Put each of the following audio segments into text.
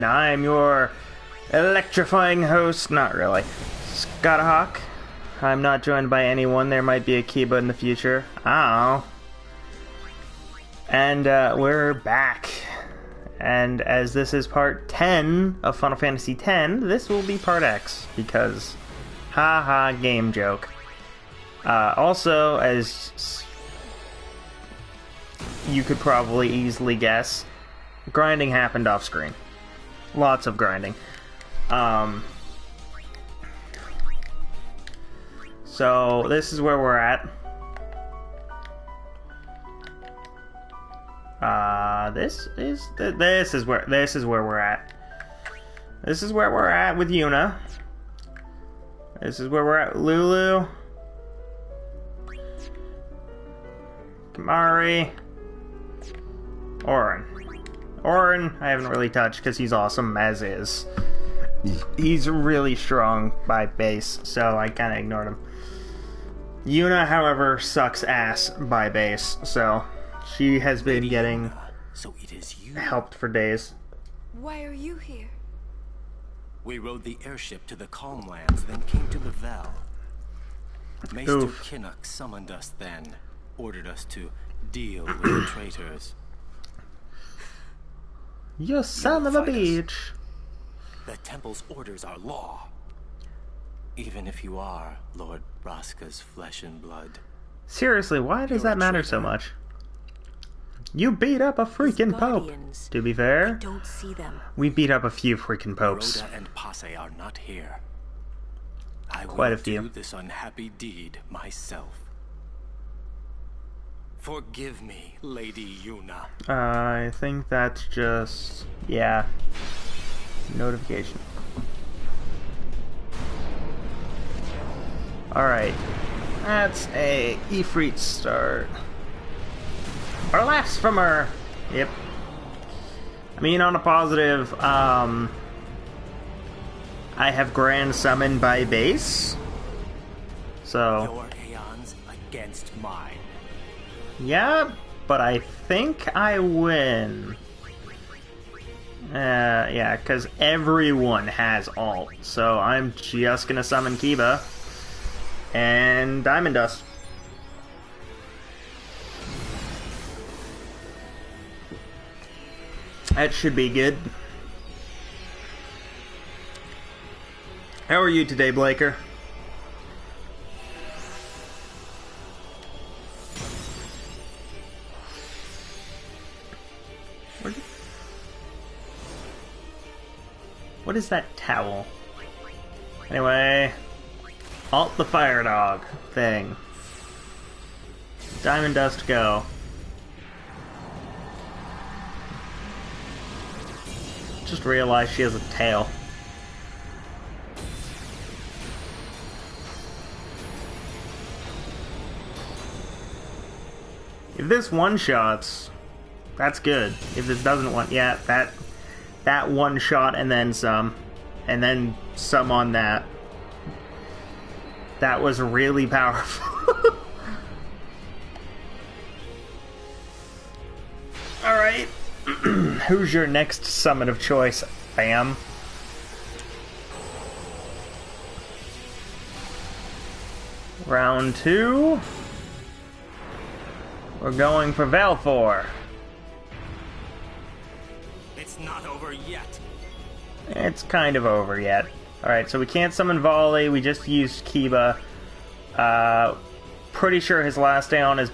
I'm your electrifying host, not really, Scottahawk. I'm not joined by anyone. There might be a Kiba in the future. Oh. And we're back. And as this is part 10 of Final Fantasy X, this will be part X, because haha, game joke. Also, as you could probably easily guess, grinding happened off screen. Lots of grinding. So this is where we're at. This is where we're at. This is where we're at with Yuna. This is where we're at with Lulu. Kamari. Auron, I haven't really touched because he's awesome as is. He's really strong by base, so I kind of ignored him. Yuna, however, sucks ass by base, so she has been getting helped for days. Why are you here? We rode the airship to the Calm Lands, then came to Lavelle. Maester Kinnock summoned us then, ordered us to deal with the traitors. You son of a bitch! The Temple's orders are law. Even if you are Lord Braska's flesh and blood. Seriously, why does that matter so much? You beat up a freaking pope. To be fair, I don't see them. We beat up a few freaking popes. Rhoda and Passe are not here. I Quite a will few. do this unhappy deed myself. Forgive me, Lady Yuna. I think that's just... yeah. Notification. Alright. That's a Ifrit start. Our laughs from her. Yep. I mean, on a positive, I have Grand Summon by base. So... your aeons against mine. yeah, but I think I win. Yeah, because everyone has ult. So I'm just gonna summon Kiba. And Diamond Dust. That should be good. How are you today, Blaker? What is that towel? Anyway, alt the fire dog thing. Diamond Dust, go. Just realized she has a tail. If this one-shots, that's good. If this doesn't one, yeah, that one shot and then some on that. That was really powerful. Alright. Who's your next summon of choice, fam? Round 2. We're going for Valfor. It's not over yet. It's kind of over yet. Alright, so we can't summon Volley, we just used Kiba. Pretty sure his last day on is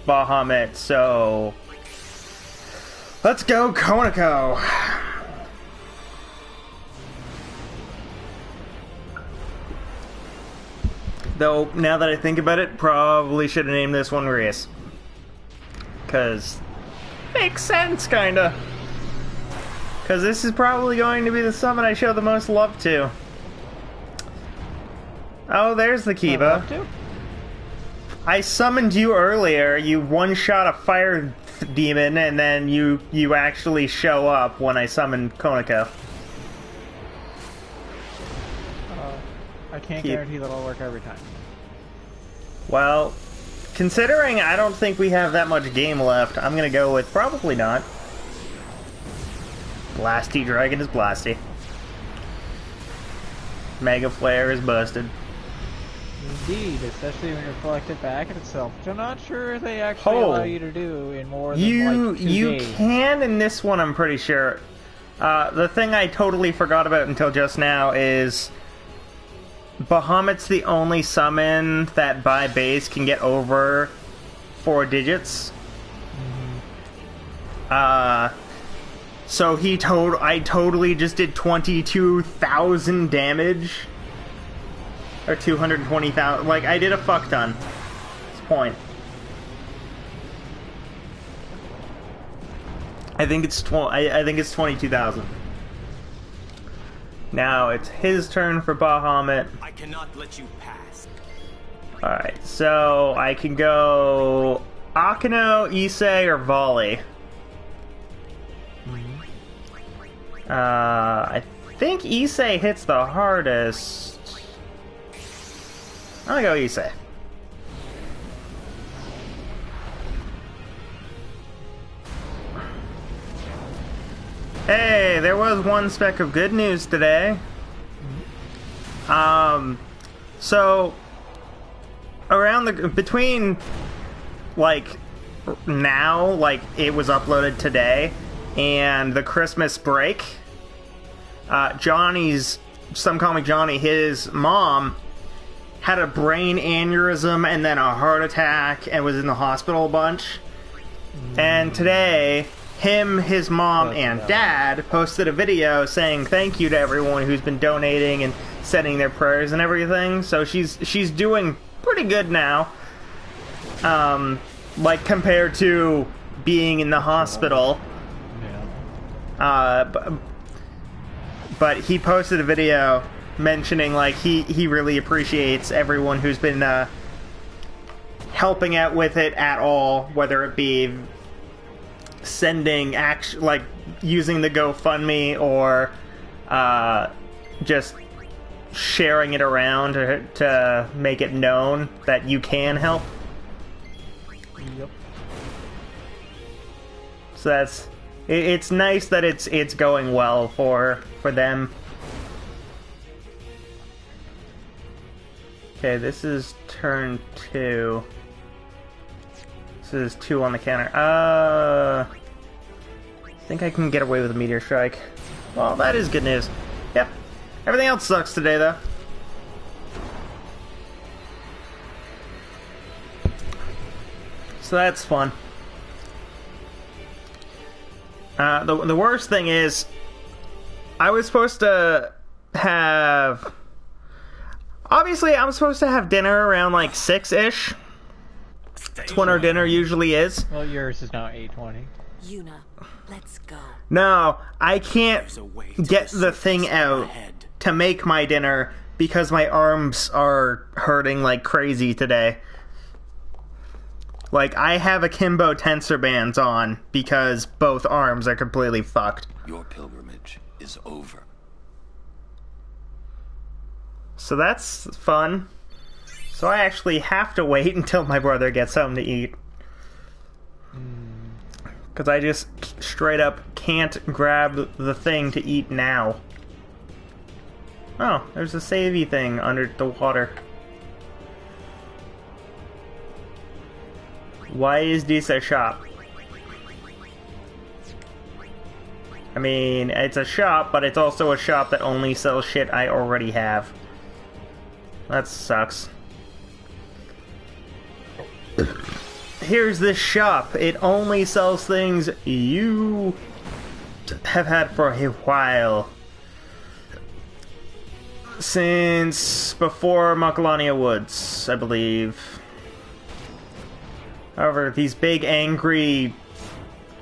Bahamut, so... let's go, Konako! Though, now that I think about it, probably should have named this one Reus. Because... makes sense, kinda. Because this is probably going to be the summon I show the most love to. Oh, there's the Kiba. I summoned you earlier. You one-shot a fire demon, and then you actually show up when I summoned Konako. I can't guarantee that'll work every time. Well, considering I don't think we have that much game left, I'm gonna go with probably not. Blasty Dragon is blasty. Mega Flare is busted. Indeed, especially when you reflect it back at itself, which I'm not sure they actually allow you to do in more than like 2 You days. can in this one, I'm pretty sure. The thing I totally forgot about until just now is Bahamut's the only summon that by base can get over 4 digits. So I totally just did 22,000 damage. Or 220,000. Like, I did a fuck ton. That's the point. I think it's 22,000. Now it's his turn for Bahamut. I cannot let you pass. Alright, so I can go Akino, Issei, or Volley. I think Issei hits the hardest. I'm gonna go Issei. Hey, there was one speck of good news today. So between like now, like it was uploaded today, and the Christmas break, Some Comic Johnny, his mom had a brain aneurysm and then a heart attack and was in the hospital a bunch. And today, his mom, and dad posted a video saying thank you to everyone who's been donating and sending their prayers and everything. So she's doing pretty good now. Like compared to being in the hospital. But he posted a video mentioning like he really appreciates everyone who's been helping out with it at all, whether it be sending like using the GoFundMe or just sharing it around to make it known that you can help. Yep. So it's nice that it's going well for them. Okay, this is turn 2. This is 2 on the counter. I think I can get away with a Meteor Strike. Well, that is good news. Yep. Everything else sucks today, though. So that's fun. The worst thing is, I was supposed to have... Obviously, I'm supposed to have dinner around, like, 6-ish. That's when our dinner usually is. Well, yours is now 8:20. Yuna, let's go. No, I can't get the thing out to make my dinner because my arms are hurting like crazy today. Like, I have akimbo tensor bands on because both arms are completely fucked. Your pilgrimage is over. So that's fun. So I actually have to wait until my brother gets something to eat. Because I just straight up can't grab the thing to eat now. Oh, there's a savey thing under the water. Why is this a shop? I mean, it's a shop, but it's also a shop that only sells shit I already have. That sucks. Here's this shop. It only sells things you have had for a while. Since before Macalania Woods, I believe. However, these big angry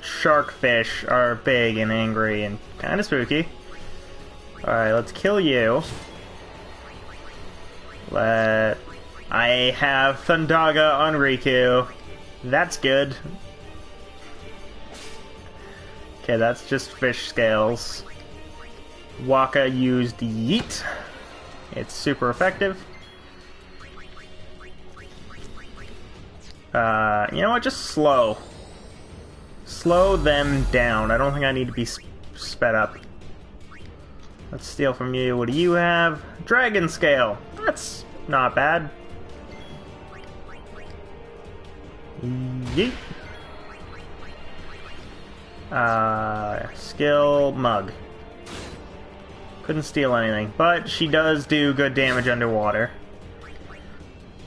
shark fish are big and angry and kind of spooky. Alright, let's kill you. I have Thundaga on Riku. That's good. Okay, that's just fish scales. Waka used Yeet. It's super effective. You know what? Just slow them down. I don't think I need to be sped up. Let's steal from you. What do you have? Dragon scale. That's not bad. Yeet. Skill mug. Couldn't steal anything, but she does do good damage underwater.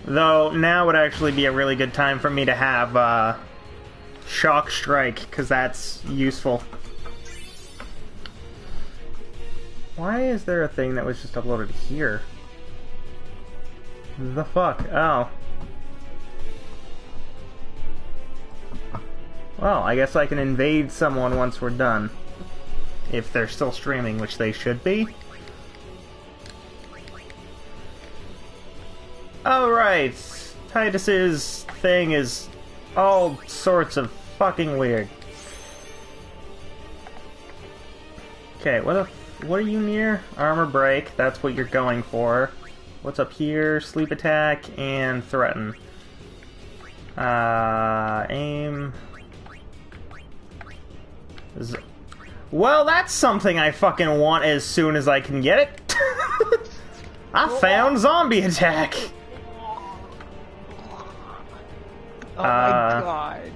Though now would actually be a really good time for me to have shock strike, because that's useful. Why is there a thing that was just uploaded here? The fuck? Oh. Well, I guess I can invade someone once we're done. If they're still streaming, which they should be. Alright. Titus's thing is all sorts of fucking weird. Okay, what are you near? Armor break, that's what you're going for. What's up here? Sleep attack and threaten. Aim. Well, that's something I fucking want as soon as I can get it. I found zombie attack. Oh my god.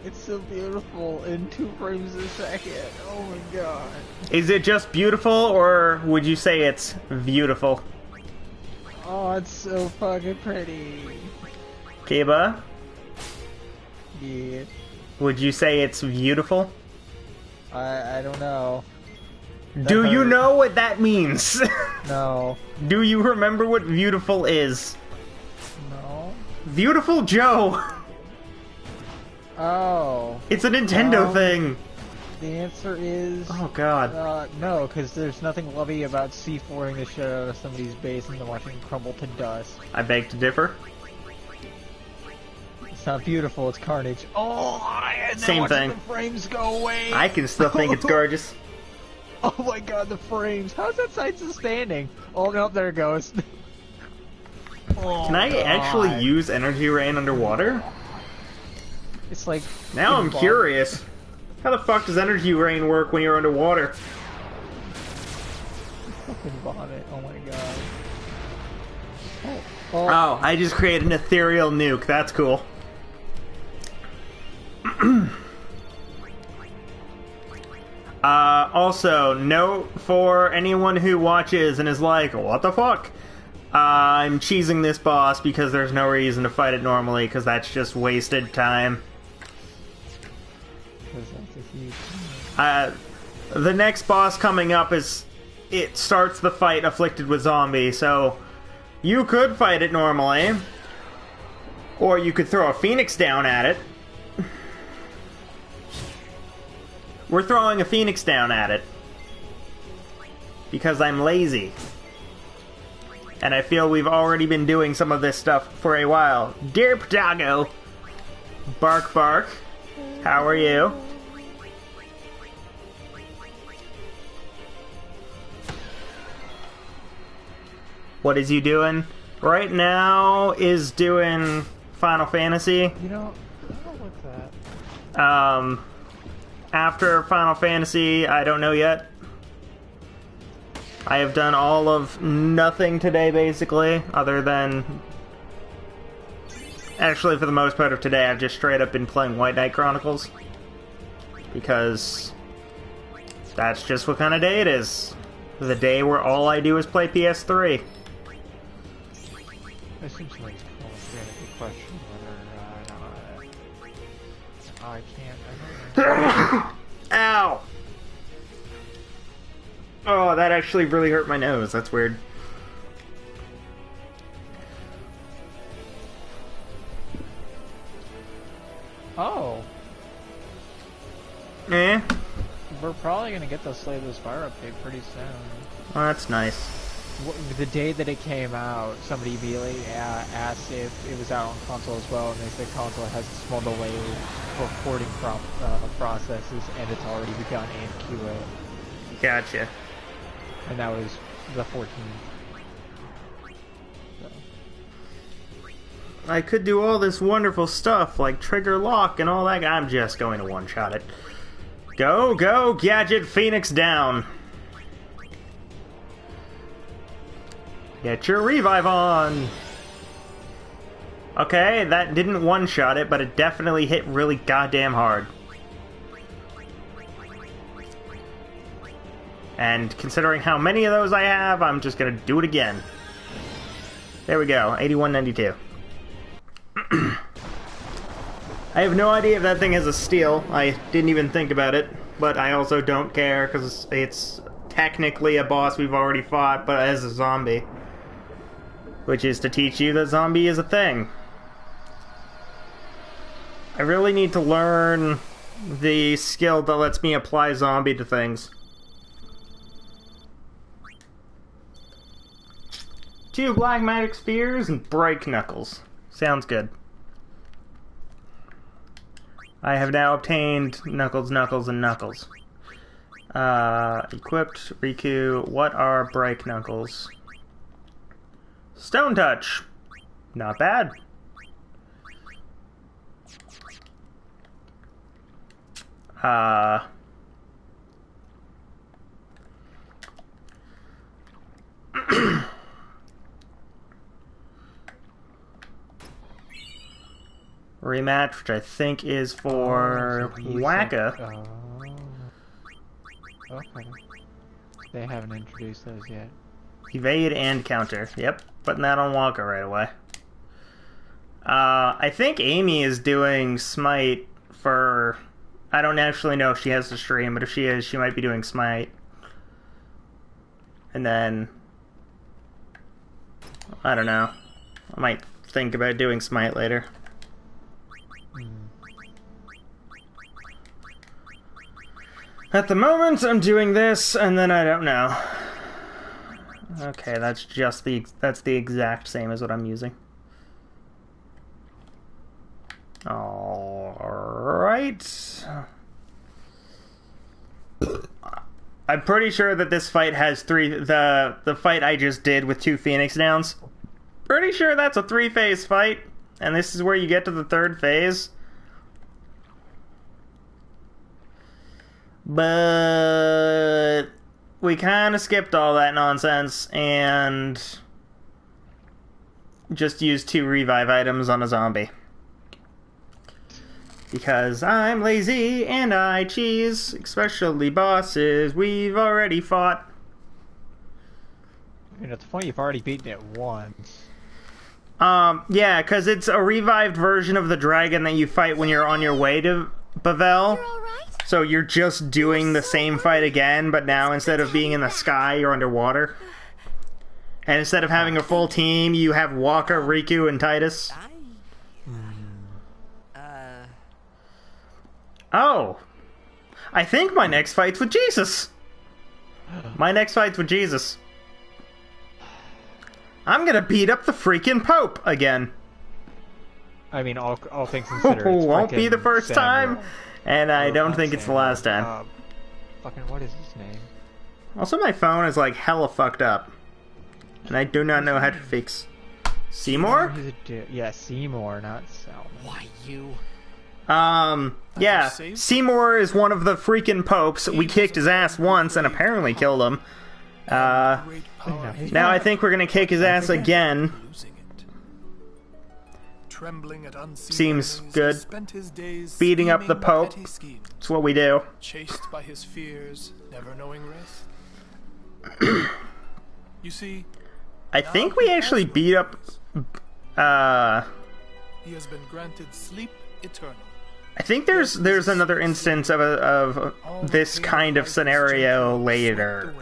It's so beautiful in 2 frames a second. Oh my god. Is it just beautiful, or would you say it's beautiful? Oh, it's so fucking pretty. Kiba? Yeah. Would you say it's beautiful? I don't know. Do you know what that means? No. Do you remember what beautiful is? No. Beautiful Joe! Oh. It's a Nintendo thing! The answer is... Oh god. No, because there's nothing lovely about C4ing the shit out of somebody's base and then watching it crumble to dust. I beg to differ. It's not beautiful, it's carnage. Oh, and then Same thing. The frames go away. I can still think it's gorgeous. Oh my god, the frames. How's that site still standing? Oh no, there it goes. Oh, Can I actually use energy rain underwater? It's like... Now I'm curious. How the fuck does energy rain work when you're underwater? Fucking vomit. Oh my god. Oh, I just created an ethereal nuke. That's cool. Also, note for anyone who watches and is like, what the fuck? I'm cheesing this boss because there's no reason to fight it normally, because that's just wasted time. The next boss coming up is... It starts the fight afflicted with zombie, so... You could fight it normally. Or you could throw a phoenix down at it. We're throwing a phoenix down at it. Because I'm lazy. And I feel we've already been doing some of this stuff for a while. Dear doggo. Bark bark. How are you? What is you doing? Right now is doing Final Fantasy. You know, I don't like that. After Final Fantasy, I don't know yet. I have done all of nothing today, basically, other than... Actually, for the most part of today, I've just straight up been playing White Knight Chronicles. Because... that's just what kind of day it is. The day where all I do is play PS3. That seems like almost a question whether I can't. Ow! Oh, that actually really hurt my nose. That's weird. Oh. Eh? We're probably gonna get the Slay the Spire update pretty soon. Oh, that's nice. The day that it came out, somebody immediately asked if it was out on console as well, and they said console has a small delay for porting processes, and it's already begun in QA. Gotcha. And that was the 14th. So. I could do all this wonderful stuff, like trigger lock and all that. I'm just going to one-shot it. Go, go, Gadget Phoenix down. Get your revive on. Okay, that didn't one-shot it, but it definitely hit really goddamn hard. And considering how many of those I have, I'm just gonna do it again. There we go, 8192. I have no idea if that thing has a steal. I didn't even think about it, but I also don't care, because it's technically a boss we've already fought, but as a zombie. Which is to teach you that zombie is a thing. I really need to learn the skill that lets me apply zombie to things. 2 black magic spheres and break knuckles. Sounds good. I have now obtained Knuckles, Knuckles, and Knuckles. Equipped, Riku. What are break knuckles? Stone touch. Not bad. Rematch, which I think is for Wacka. Okay. They haven't introduced those yet. Evade and counter. Yep, putting that on Waka right away. I think Amy is doing Smite for... I don't actually know if she has the stream, but if she is, she might be doing Smite. And then... I don't know. I might think about doing Smite later. At the moment, I'm doing this, and then I don't know. Okay, that's the exact same as what I'm using. Alright. I'm pretty sure that this fight has the fight I just did with 2 Phoenix Downs. Pretty sure that's a 3-phase fight, and this is where you get to the 3rd phase. But we kind of skipped all that nonsense and just used 2 revive items on a zombie. Because I'm lazy and I cheese, especially bosses we've already fought. I mean, at the point you've already beaten it once. Yeah, because it's a revived version of the dragon that you fight when you're on your way to Bavel. You're all right? So you're just doing the same fight again, but now instead of being in the sky, you're underwater. And instead of having a full team, you have Waka, Riku, and Titus. Oh! I think my next fight's with Jesus! My next fight's with Jesus. I'm gonna beat up the freaking Pope again. I mean, all things considered, it's won't be the first Samuel. time, and I don't think it's the last time. Fucking, what is his name? Also, my phone is like hella fucked up, and I do not know how to fix. Seymour? Yeah, Seymour, not Salmon. Why you? Yeah, Seymour is one of the freaking popes. We kicked his ass once and apparently killed him. Now I think we're gonna kick his ass again. Seems good. Beating up the Pope. It's what we do. Chased by his fears, never knowing rest. You see, I think we actually beat up. he has been granted sleep eternal. I think there's another instance of this kind of scenario later.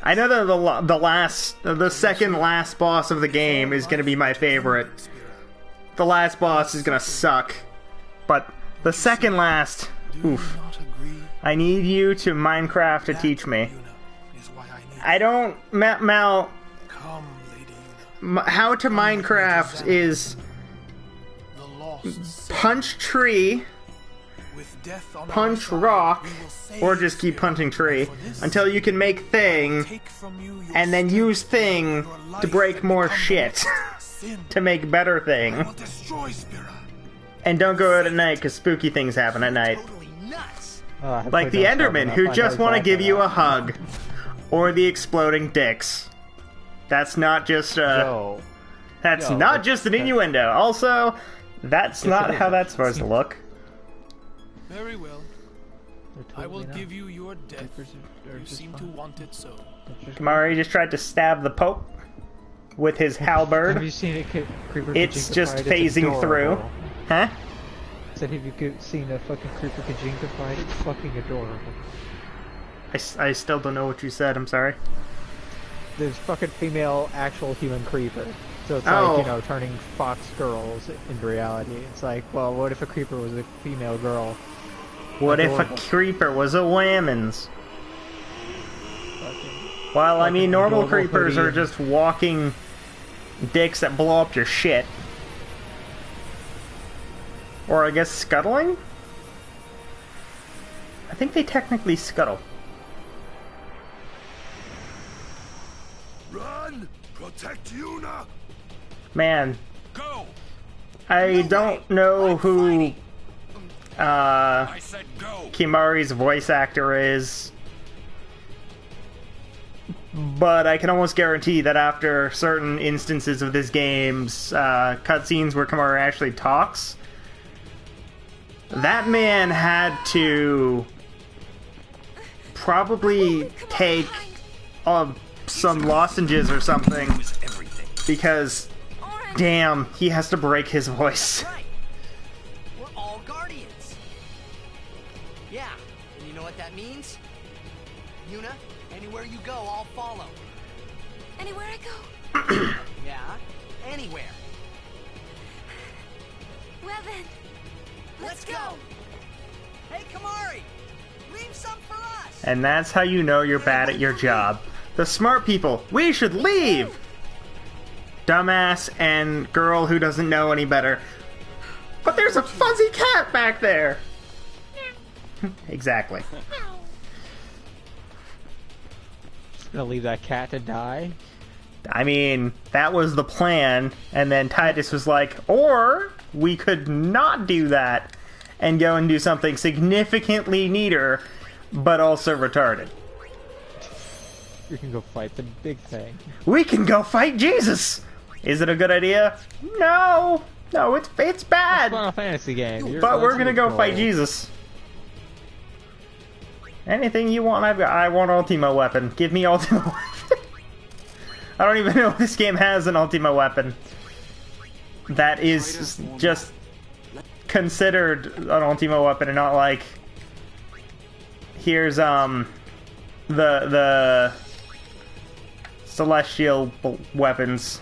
I know that the second last boss of the game is going to be my favorite. The last boss is going to suck, but the second last, oof. I need you to Minecraft to teach me. I don't, Mal. How to Minecraft is punch tree, punch rock, or just keep punching tree until you can make thing, and then use thing to break more shit. sin. to make better I thing. will destroy Spira. And don't go out at night because spooky things happen at night. Totally nuts. Like the Endermen who just want to give you a hug. Or the exploding dicks. That's not just Yo, that's Yo, not just an innuendo. Also, that's Yes, not it how is. that's supposed to look. Very well. they're I will totally give you your death. Creepers are You just seem to fine. want it so. They're just Kamari just tried to stab the Pope with his halberd. Have you seen a creeper? It's Kajinka just fight? It's phasing through. adorable. Huh? Said, have you seen a fucking creeper Kajinka fight? It's fucking adorable. I still don't know what you said, I'm sorry. There's fucking female actual human creeper. So it's Oh. like, you know, turning fox girls into reality. It's like, well, what if a creeper was a female girl? What if Adorable. a creeper was a whammons? Fucking, Well, I Like mean, an normal adorable creepers hoodie are and- just walking dicks that blow up your shit. Or I guess scuttling? I think they technically scuttle. Run! Protect Yuna! Man, Go! I don't know who I said go! Kimari's voice actor is, but I can almost guarantee that after certain instances of this game's cutscenes where Kimari actually talks, that man had to probably take some lozenges or something, Lose everything. because damn, he has to break his voice. Right. We're all guardians. Yeah, and you know what that means? Yuna, anywhere you go, I'll follow. Anywhere I go. Yeah, anywhere. Well then, let's go. Hey, Kamari, leave some for us. And that's how you know you're bad at your job. The smart people, we should leave! Dumbass and girl who doesn't know any better. But there's a fuzzy cat back there! Exactly. gonna leave that cat to die? I mean, that was the plan, and then Titus was like, or we could not do that and go and do something significantly neater, but also retarded. You can go fight the big thing. We can go fight Jesus! Is it a good idea? No! No, it's bad! Final Fantasy game. You're But we're allowed to gonna go control. fight Jesus. Anything you want, I've got. I want Ultima weapon. Give me Ultima weapon. I don't even know if this game has an Ultima weapon. That is just considered an Ultima weapon and not like... Here's, the celestial weapons.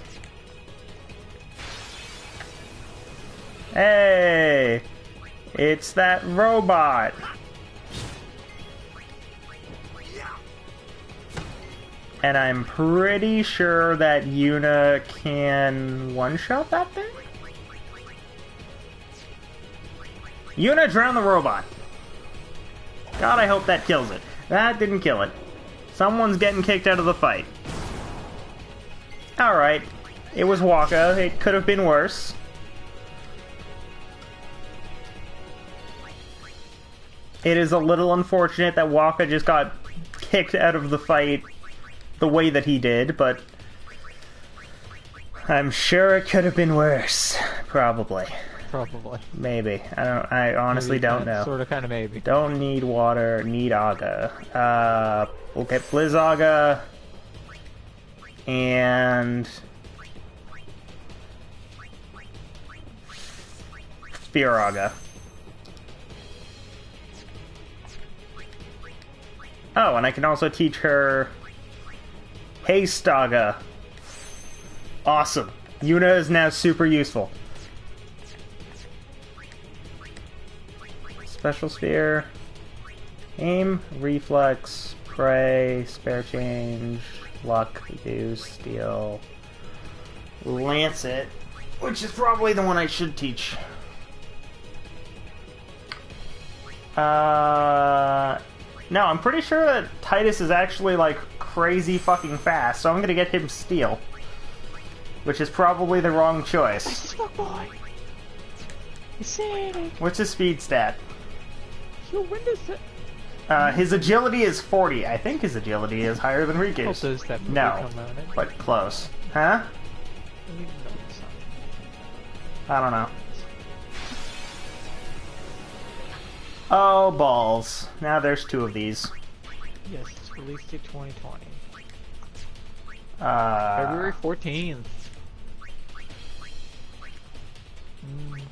Hey! It's that robot! And I'm pretty sure that Yuna can one-shot that thing? Yuna, drown the robot! God, I hope that kills it. That didn't kill it. Someone's getting kicked out of the fight. Alright. It was Waka. It could have been worse. It is a little unfortunate that Waka just got kicked out of the fight the way that he did, but I'm sure it could have been worse. Probably. Probably. Maybe. I honestly don't know. Sort of, kind of, maybe. Don't need water, need Aga. We'll get Blizzaga. And... Spearaga. Oh, and I can also teach her Haystaga. Awesome. Yuna is now super useful. Special Sphere. Aim, Reflex, Pray, Spare Change, Luck, Reduce, Steal, Lancet, which is probably the one I should teach. No, I'm pretty sure that Titus is actually, like, crazy fucking fast, so I'm gonna get him Steal. which is probably the wrong choice. Fuck boy. Acidic. What's his speed stat? Your windows. His agility is 40. I think his agility is higher than Riku's. Also, does that movie No, come out in? but close. Huh? I don't know. Oh, balls. Now there's 2 of these. Yes, it's released date 2020. February 14th.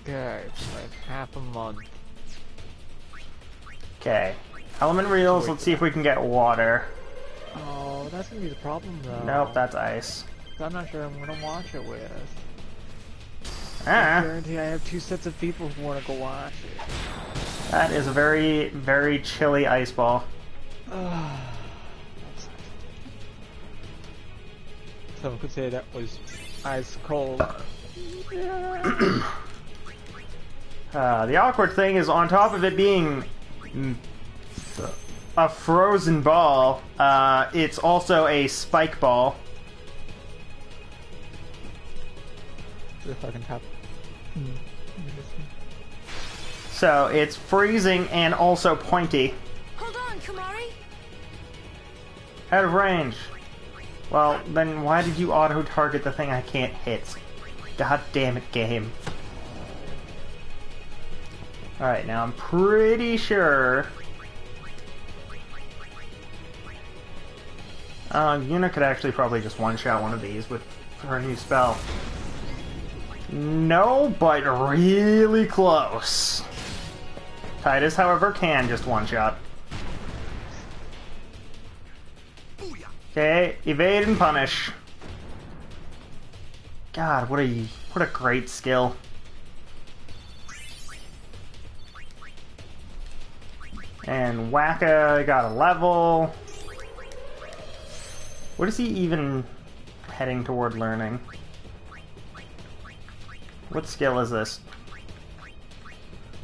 Okay, like half a month. Okay. Element reels, let's see if we can get water. Oh, that's gonna be the problem though. Nope, that's ice. I'm not sure I'm gonna watch it with. Ah. I guarantee I have 2 sets of people who wanna go watch it. That is a very, very chilly ice ball. Someone could say that was ice cold. The awkward thing is, on top of it being a frozen ball, it's also a spike ball. The fucking top. So it's freezing and also pointy. Hold on, Kumari. Out of range. Well, then why did you auto-target the thing I can't hit? God damn it, game. Alright, now I'm pretty sure... Yuna could actually probably just one-shot one of these with her new spell. No, but really close. Titus, however, can just one-shot. Okay, evade and punish. God, what a great skill. And Wacka got a level. What is he even heading toward learning? What skill is this?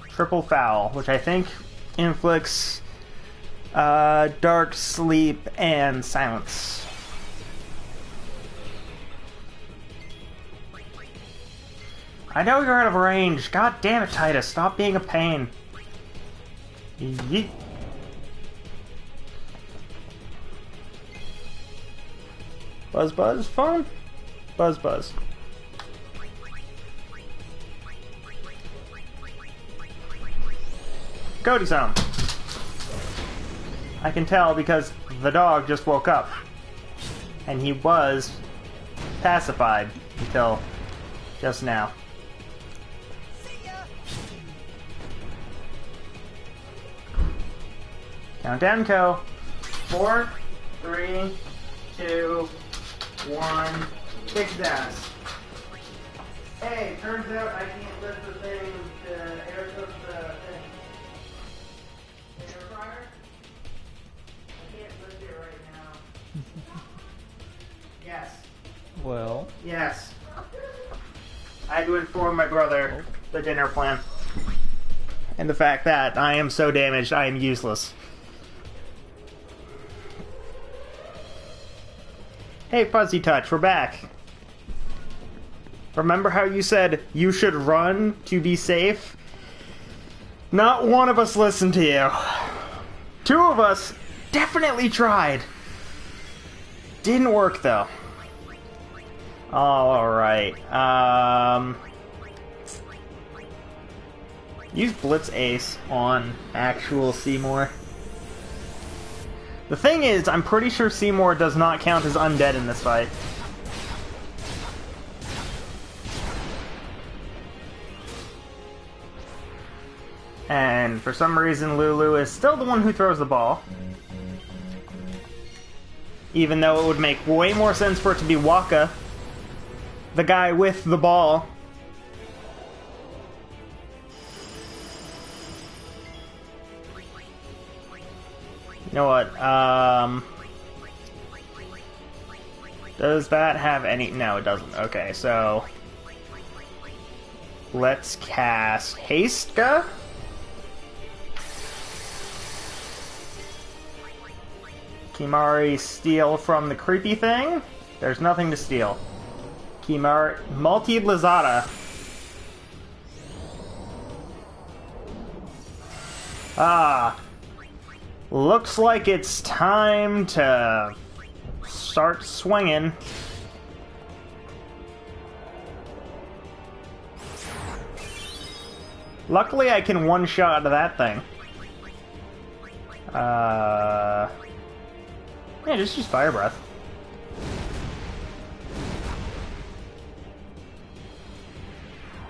Triple Foul, which I think inflicts dark, sleep, and silence. I know you're out of range. God damn it, Titus. Stop being a pain. Yeet. Buzz buzz phone? Buzz buzz. Cody zone. I can tell because the dog just woke up. And he was pacified until just now. Countdown, Co. 4, 3, 2, 1. Kick his ass. Hey, turns out I can't lift the thing to air cook the thing. The air fryer? I can't lift it right now. Yes. Well. Yes. I had to inform my brother the dinner plan. And the fact that I am so damaged, I am useless. Hey, Fuzzy Touch, we're back. Remember how you said you should run to be safe? Not one of us listened to you. 2 of us definitely tried. Didn't work, though. Alright, use Blitz Ace on actual Seymour. The thing is, I'm pretty sure Seymour does not count as undead in this fight. And for some reason, Lulu is still the one who throws the ball. Even though it would make way more sense for it to be Waka, the guy with the ball. You know what, does that have any... No, it doesn't. Okay, so... Let's cast Hastka? Kimari steal from the creepy thing? There's nothing to steal. Kimar Multi-Lazada. Ah. Looks like it's time to start swinging. Luckily, I can one-shot that thing. Yeah, just use Fire Breath.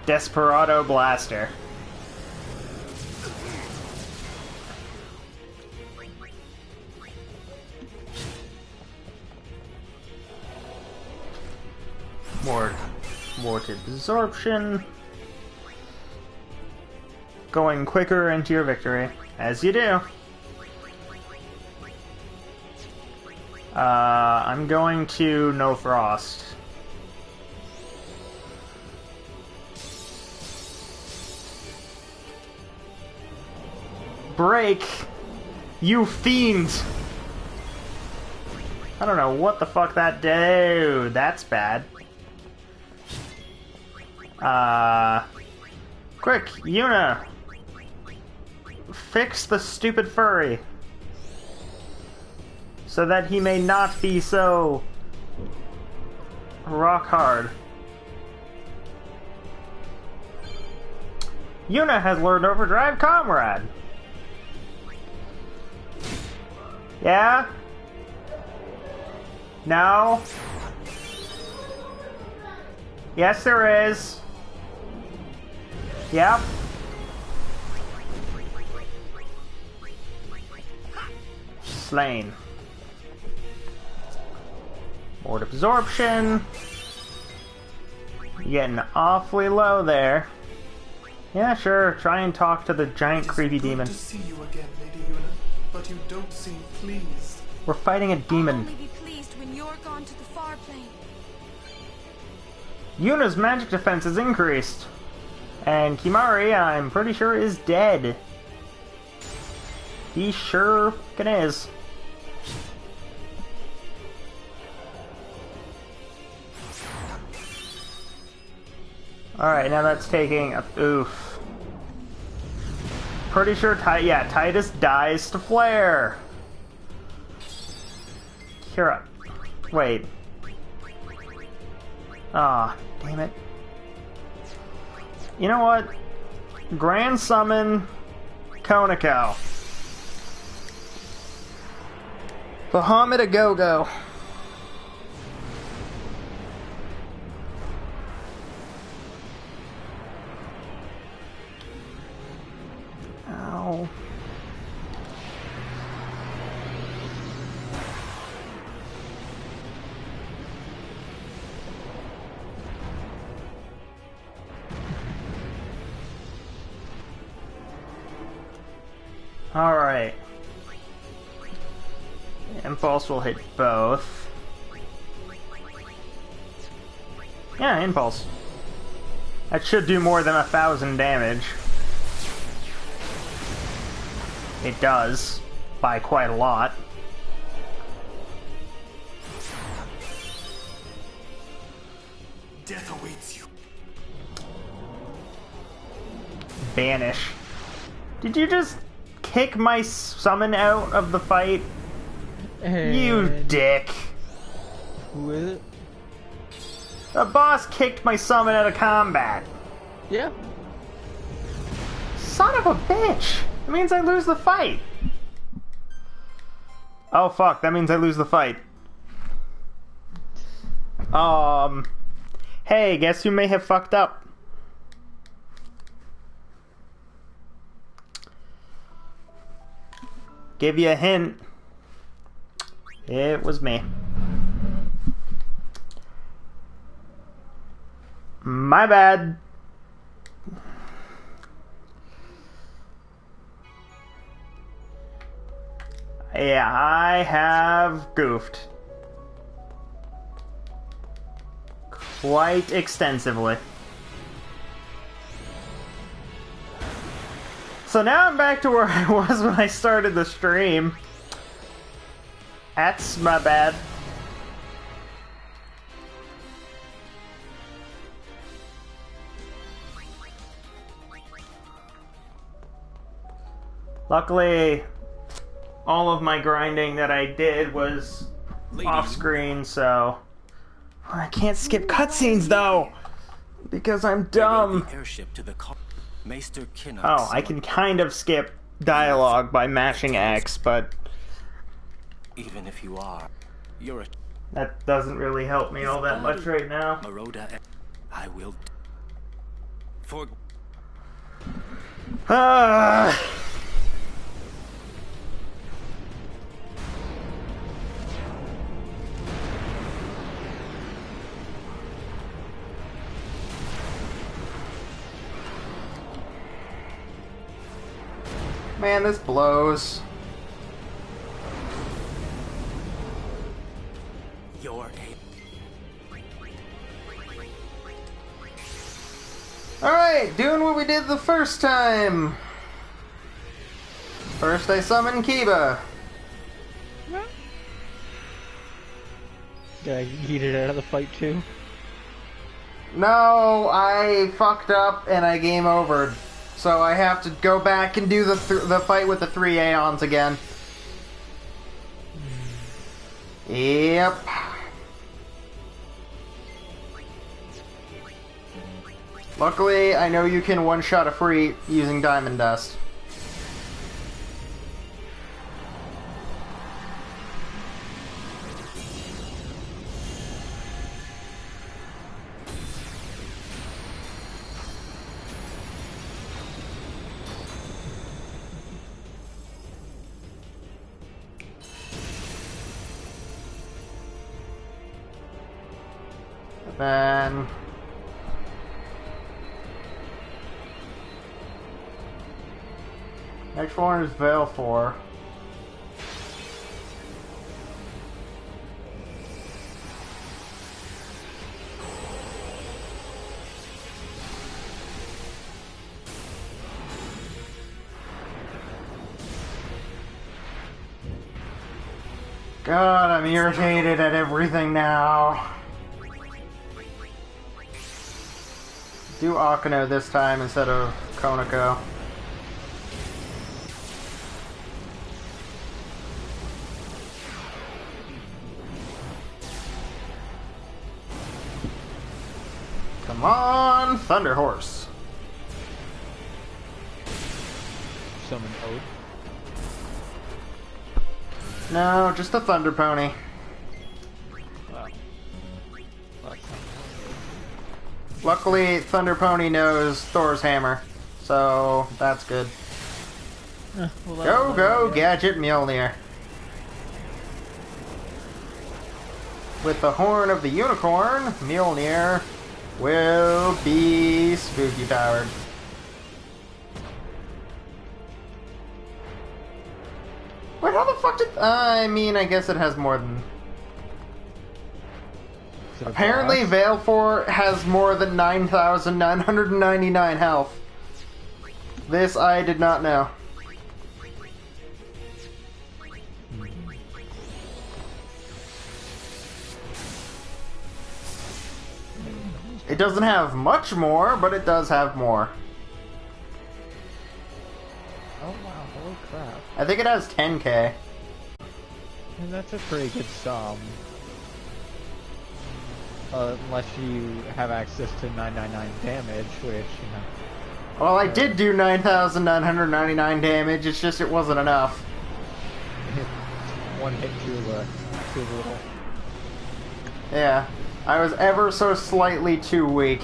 Desperado Blaster. More to absorption. Going quicker into your victory, as you do. I'm going to No Frost. Break! You fiend! I don't know what the fuck that did. That's bad. Quick, Yuna! Fix the stupid furry. So that he may not be so rock hard. Yuna has learned Overdrive Comrade. Yeah? No? Yes, there is. Yep. Slain. More absorption. You're getting awfully low there. Yeah, sure. Try and talk to the giant creepy demon. Good to see you again, Lady Yuna, but you don't seem pleased. We're fighting a I'll demon. only be pleased when you're gone to the far plane. Yuna's magic defense is increased. And Kimari, I'm pretty sure, is dead. He sure fucking is. Alright, now that's taking a... Oof. Pretty sure Titus dies to flare. Kira. Wait. Ah, damn it. You know what? Grand Summon Konako. Bahamut a go-go. Ow. Alright. Impulse will hit both. Yeah, Impulse. That should do more than 1,000 damage. It does. By quite a lot. Death awaits you. Banish. Did you just kick my summon out of the fight? You dick. Who is it? The boss kicked my summon out of combat. Yeah. Son of a bitch! That means I lose the fight. Oh fuck, that means I lose the fight. Hey, guess who may have fucked up? Give you a hint. It was me. My bad. Yeah, I have goofed. Quite extensively. So now I'm back to where I was when I started the stream. That's my bad. Luckily, all of my grinding that I did was off screen, so I can't skip cutscenes though because I'm dumb. The airship to the Maester Kinnock. Oh, I can kind of skip dialogue by mashing X, but even if you are, you're a that doesn't really help me all that much right now. Maroda. I will. For. Man, this blows. Your Alright, doing what we did the first time. First I summon Kiba. Did I get it out of the fight too? No, I fucked up and I game overed. So I have to go back and do the fight with the 3 Aeons again. Yep. Luckily, I know you can one-shot a free using Diamond Dust. Then next one is Veil 4. God, I'm irritated at everything now. Do Akano this time instead of Konako. Come on, Thunder Horse. Summon Ode. No, just a Thunder Pony. Wow. Luckily, Thunder Pony knows Thor's hammer, so that's good. Go, Gadget Mjolnir. With the horn of the unicorn, Mjolnir will be spooky powered. Wait, how the fuck did... I mean, I guess it has more than... Apparently, Veil 4 has more than 9,999 health. This I did not know. It doesn't have much more, but it does have more. Oh wow, holy crap. I think it has 10k. And that's a pretty good sum. Unless you have access to 999 damage, which, you know... Well, I did do 9,999 damage, it's just it wasn't enough. One hit too little. Yeah, I was ever so slightly too weak.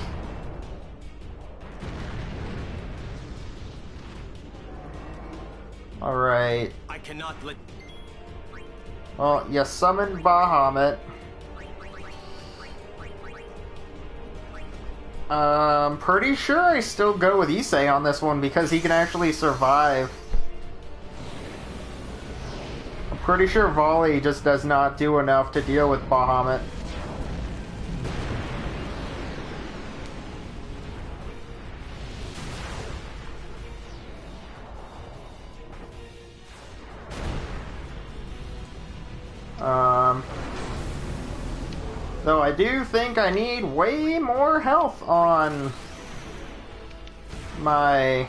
Alright. I cannot let. Well, you summoned Bahamut. Pretty sure I still go with Issei on this one because he can actually survive. I'm pretty sure Volley just does not do enough to deal with Bahamut. Though I do think I need way more health on my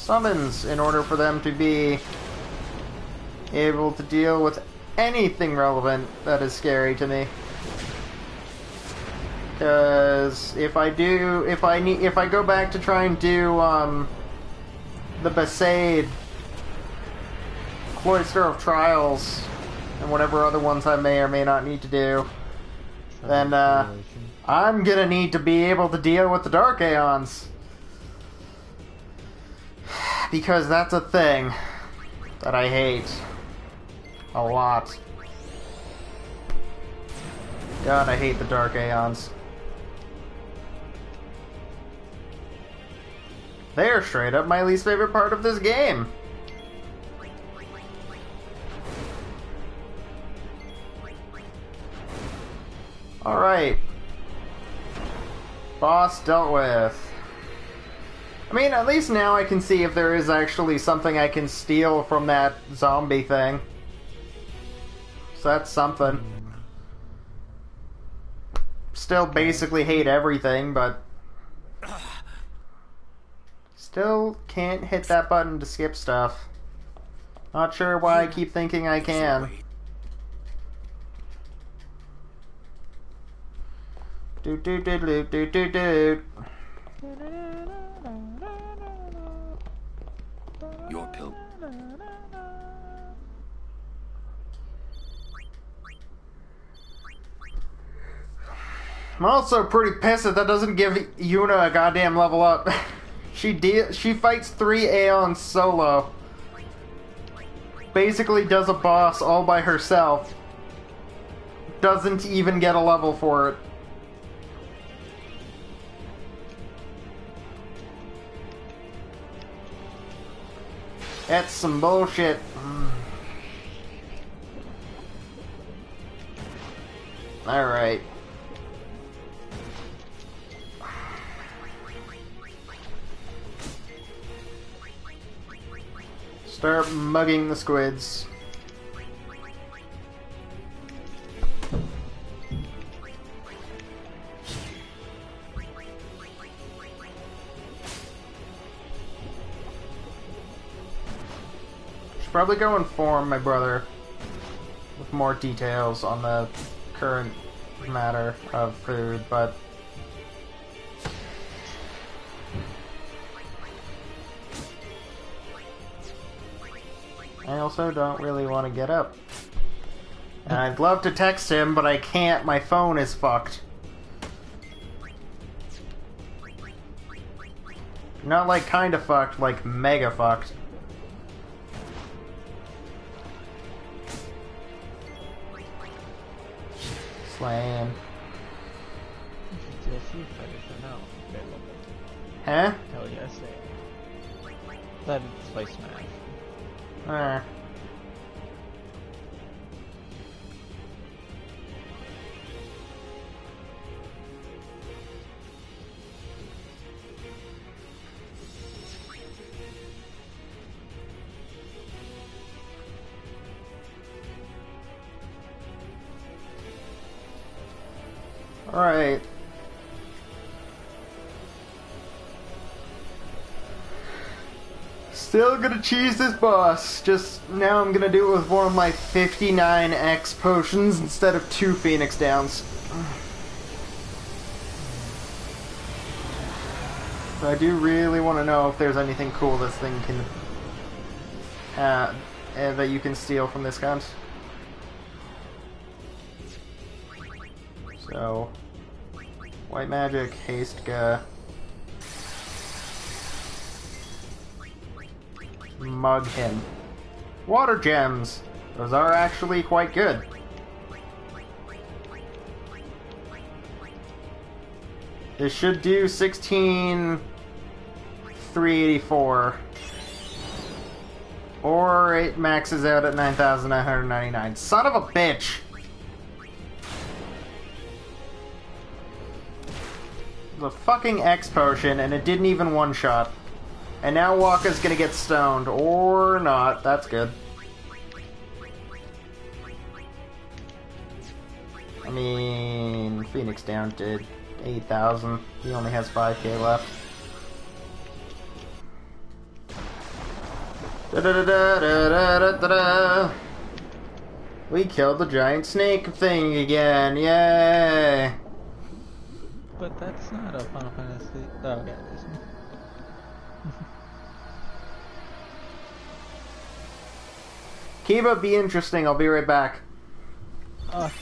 summons in order for them to be able to deal with anything relevant that is scary to me. Because if I go back to try and do the Besaid, Cloister of Trials, and whatever other ones I may or may not need to do, then I'm gonna need to be able to deal with the Dark Aeons. Because that's a thing that I hate a lot. God, I hate the Dark Aeons. They are straight up my least favorite part of this game. Alright. Boss dealt with. I mean, at least now I can see if there is actually something I can steal from that zombie thing. So that's something. Still basically hate everything, but still can't hit that button to skip stuff. Not sure why I keep thinking I can. Do do do do do do do. Your pill. I'm also pretty pissed that doesn't give Yuna a goddamn level up. She fights 3 Aeons solo. Basically does a boss all by herself. Doesn't even get a level for it. That's some bullshit. Alright. Start mugging the squids. Should probably go inform my brother with more details on the current matter of food, but I also don't really want to get up. And I'd love to text him, but I can't. My phone is fucked. Not like kinda fucked, like mega fucked. Slam. Huh? Hell yes, let it play Smash. Alright. Still gonna cheese this boss, just now I'm gonna do it with one of my 59 X potions instead of 2 Phoenix Downs. So I do really want to know if there's anything cool this thing can that you can steal from this cunt. So, white magic, haste, mug him. Water gems! Those are actually quite good. This should do 16,384. Or it maxes out at 9,999. Son of a bitch! The fucking X potion, and it didn't even one-shot. And now Waka's gonna get stoned. Or not. That's good. I mean, Phoenix Down did 8,000. He only has 5k left. Da-da-da-da-da-da-da-da. We killed the giant snake thing again. Yay! But that's not a Final Fantasy. Oh, yeah, it is. Kiva, be interesting. I'll be right back. Oh.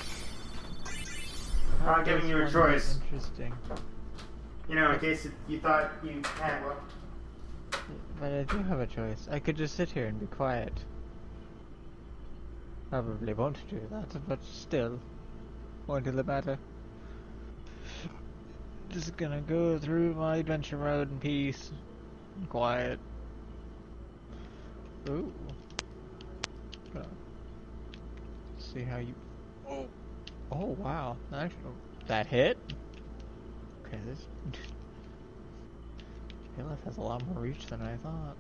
I'm not giving you a choice. Interesting. You know, in case you thought you had one. But I do have a choice. I could just sit here and be quiet. Probably won't do that, but still. Point of the matter. Just gonna go through my adventure mode in peace. And quiet. Ooh. Oh. See how you... Oh! Oh, wow. That hit? Okay, this... Caliph has a lot more reach than I thought.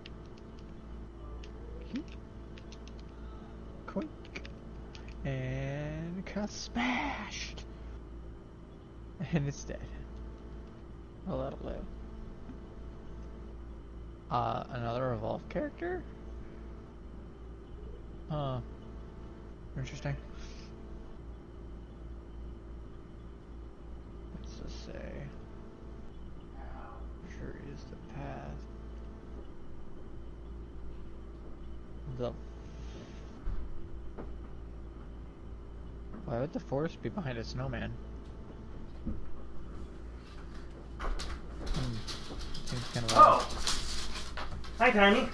Quick. And cast smashed! And it's dead. Well, that'll live. Another evolved character? Huh. Interesting. What's this say? Sure is the path. Why would the forest be behind a snowman? Seems kind of odd. Oh! Hi, Tiny.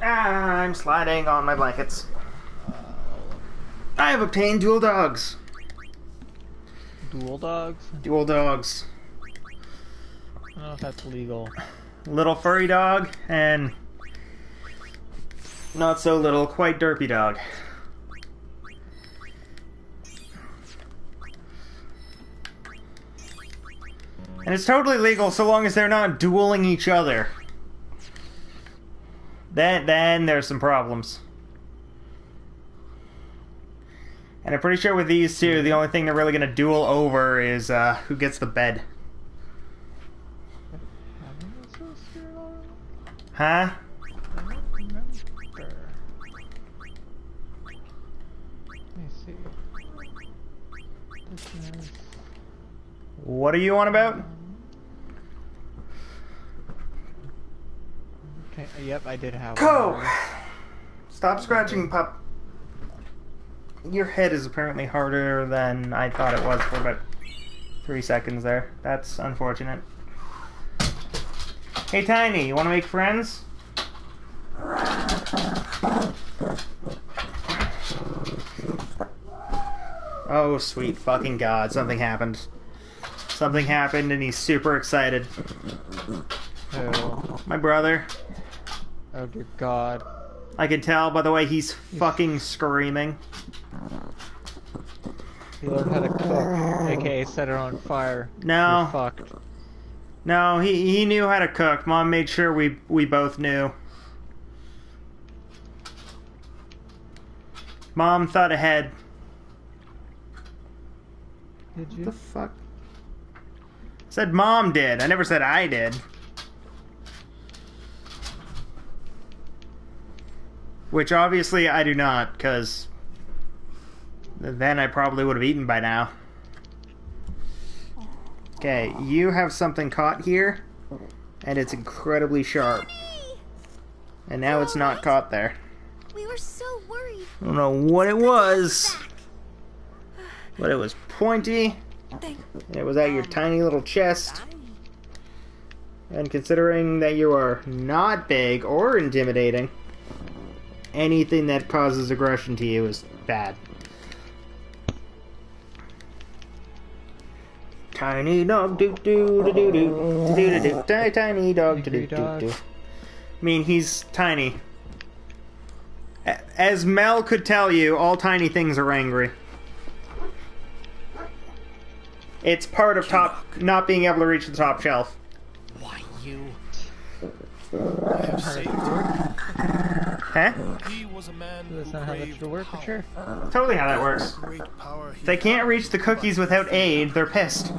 I'm sliding on my blankets. I have obtained dual dogs. Dual dogs? Dual dogs. I don't know if that's legal. Little furry dog and not so little, quite derpy dog. And it's totally legal so long as they're not dueling each other. Then there's some problems. And I'm pretty sure with these two, the only thing they're really going to duel over is who gets the bed. Huh? What are you on about? Okay, yep, I did have Go! one. Stop scratching, pup. Your head is apparently harder than I thought it was for about 3 seconds there. That's unfortunate. Hey, Tiny, you want to make friends? Oh, sweet fucking God, something happened. Something happened and he's super excited. Oh. My brother. Oh dear God. I can tell by the way he's fucking screaming. He learned how to cook, aka set it on fire. No. You're fucked. No, he knew how to cook. Mom made sure we both knew. Mom thought ahead. Did you? What the fuck? I said Mom did. I never said I did. Which obviously I do not, because then I probably would have eaten by now. Okay, you have something caught here, and it's incredibly sharp. And now it's not caught there. We were so worried. I don't know what it was, but it was pointy, and it was at your tiny little chest. And considering that you are not big or intimidating, anything that causes aggression to you is bad. Tiny dog do do do do do do do do. Tiny dog do do do do. I mean, he's tiny. As Mel could tell you, all tiny things are angry. It's part of not being able to reach the top shelf. Why you? I have saved him. Huh? He was a man That's who not how that craved should work, but sure. Totally how that works. great power If they can't reach the cookies without aid, they're pissed.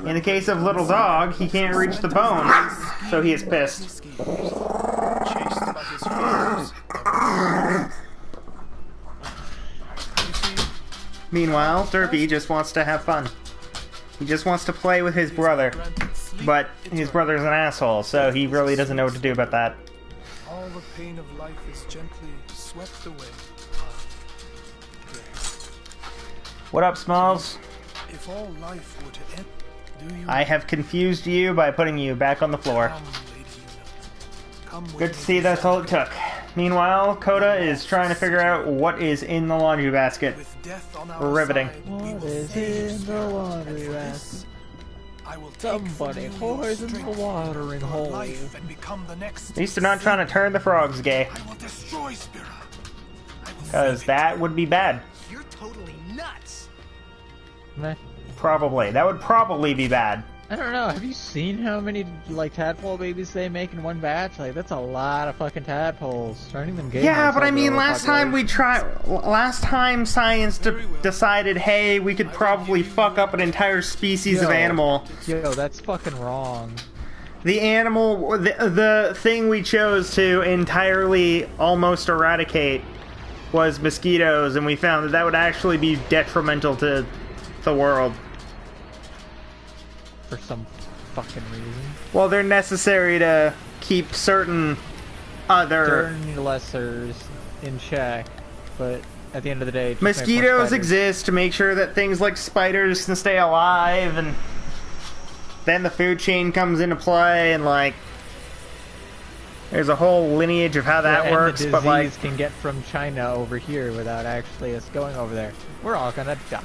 In the case of Little Dog, he can't reach the bone, so he is pissed. Chased by his foes. You see, Meanwhile, Derpy just wants to have fun. He just wants to play with his brother, but his brother's an asshole, so he really doesn't know what to do about that. all the pain of life is gently swept away. What up, Smalls? If all life were to end, do you I have confused you by putting you back on the floor. come, Lady Una? Come with Good to me see that's all it took. Meanwhile, Coda is trying to figure out what is in the laundry basket. with death on our Riveting. side, we What will is face in the peril, laundry and for basket? this, I will take from Somebody you your poisoned the strength, watering your hole. life, and become the next At least they're not trying to turn the frogs gay, I will destroy Spira. I will because that would be bad. You're totally nuts. Meh. Probably. That would probably be bad. I don't know. Have you seen how many like tadpole babies they make in one batch? Like that's a lot of fucking tadpoles. Aren't even gay. Yeah, mice but I have mean, their own last time science decided, hey, we could probably fuck up an entire species of Yo. animal. population. Yo, that's fucking wrong. The animal, the thing we chose to entirely almost eradicate was mosquitoes, and we found that that would actually be detrimental to the world. For some fucking reason. Well, they're necessary to keep certain other Certain lessers in check, but at the end of the day, just make more mosquitoes spiders. exist to make sure that things like spiders can stay alive, and then the food chain comes into play, and like there's a whole lineage of how that Yeah, and works. the But like, disease can get from China over here without actually us going over there. We're all gonna die.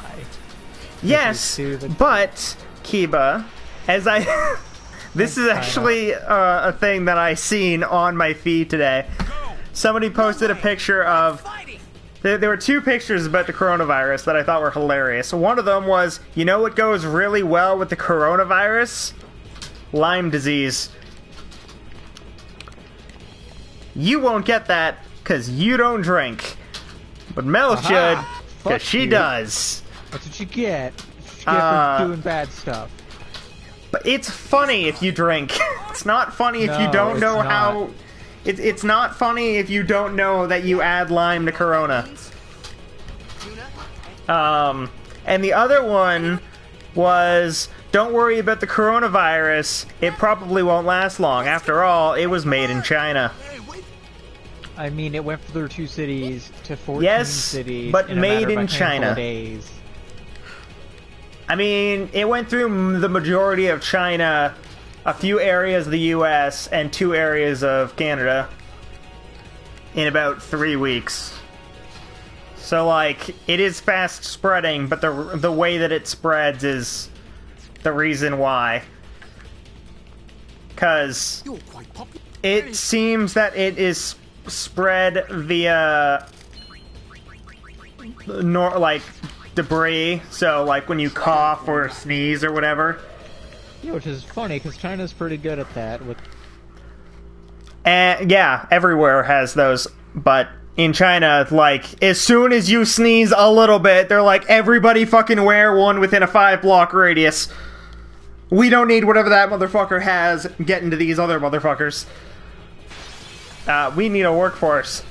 yes, to the- but Kiba, as I this is actually a thing that I seen on my feed today. Somebody posted a picture of. Fighting. There were two pictures about the coronavirus that I thought were hilarious. One of them was, you know what goes really well with the coronavirus? Lyme disease. You won't get that because you don't drink. But Mel Aha! should, Fuck because she you. does. That's what you get. That's what you get for doing bad stuff. But it's funny if you drink. It's not funny if you No, don't it's know not. how... It's not funny if you don't know that you add lime to Corona. And the other one was, don't worry about the coronavirus. It probably won't last long. After all, it was made in China. I mean, it went through 2 cities to 14 Yes, cities, but in a made matter of in a handful China. of days. I mean, it went through the majority of China, a few areas of the US, and 2 areas of Canada in about 3 weeks. So, like, it is fast spreading, but the way that it spreads is the reason why. Because it seems that it is spread via like debris, so like when you cough or sneeze or whatever. Yeah, which is funny because China's pretty good at that. With And yeah, everywhere has those, but in China, like, as soon as you sneeze a little bit, they're like, everybody fucking wear one within a 5-block radius. We don't need whatever that motherfucker has getting to these other motherfuckers. We need a workforce.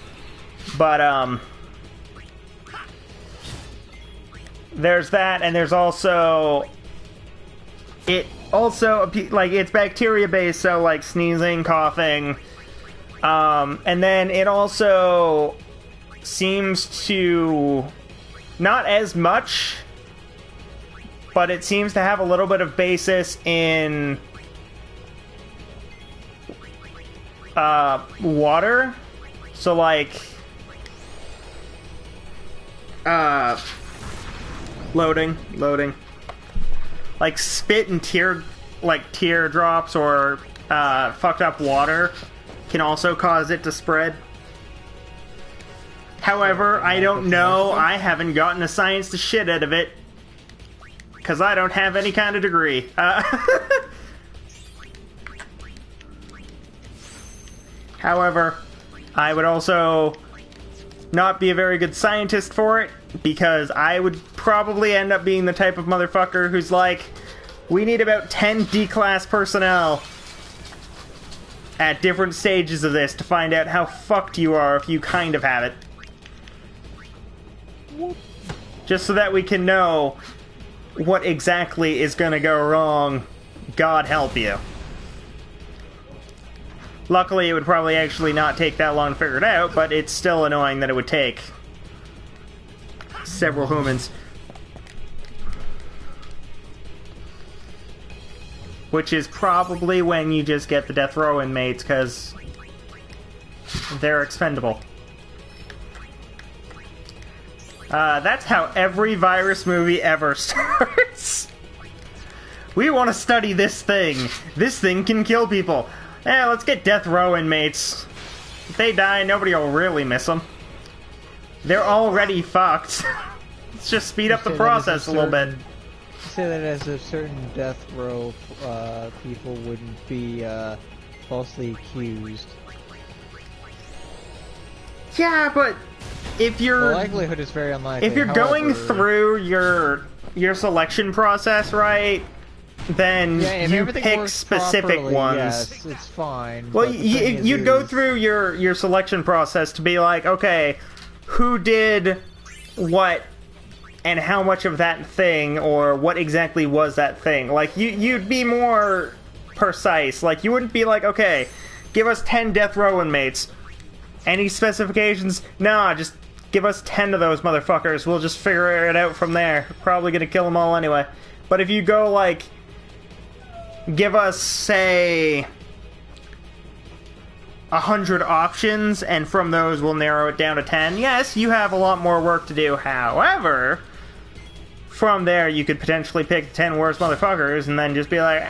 But, there's that, and there's also... It also, like, it's bacteria-based, so, like, sneezing, coughing... and then it also seems to, not as much, but it seems to have a little bit of basis in water. So like loading. Like spit and teardrops or fucked up water can also cause it to spread. However, I don't know. I haven't gotten a science to shit out of it. Because I don't have any kind of degree. However, I would also not be a very good scientist for it. Because I would probably end up being the type of motherfucker who's like, We need about 10 D-class personnel at different stages of this to find out how fucked you are if you kind of have it. Just so that we can know what exactly is gonna go wrong. God help you. Luckily, it would probably actually not take that long to figure it out, but it's still annoying that it would take several humans. Which is probably when you just get the death row inmates, because they're expendable. That's how every virus movie ever starts. We want to study this thing. This thing can kill people. Eh, let's get death row inmates. If they die, nobody will really miss them. They're already fucked. Let's just speed up the process a little bit. You say that as if certain death row people wouldn't be falsely accused. Yeah, but if you're... The likelihood is very unlikely. If you're going through your selection process, right, then you pick specific properly, ones. Yes, it's fine. Well, you'd go through your selection process to be like, okay, who did what and how much of that thing, or what exactly was that thing. Like, you'd be more precise. Like, you wouldn't be like, okay, give us 10 death row inmates. Any specifications? Nah, just give us 10 of those motherfuckers. We'll just figure it out from there. Probably gonna kill them all anyway. But if you go, like, give us, say, 100 options, and from those we'll narrow it down to 10, yes, you have a lot more work to do. However, from there you could potentially pick the 10 worst motherfuckers and then just be like,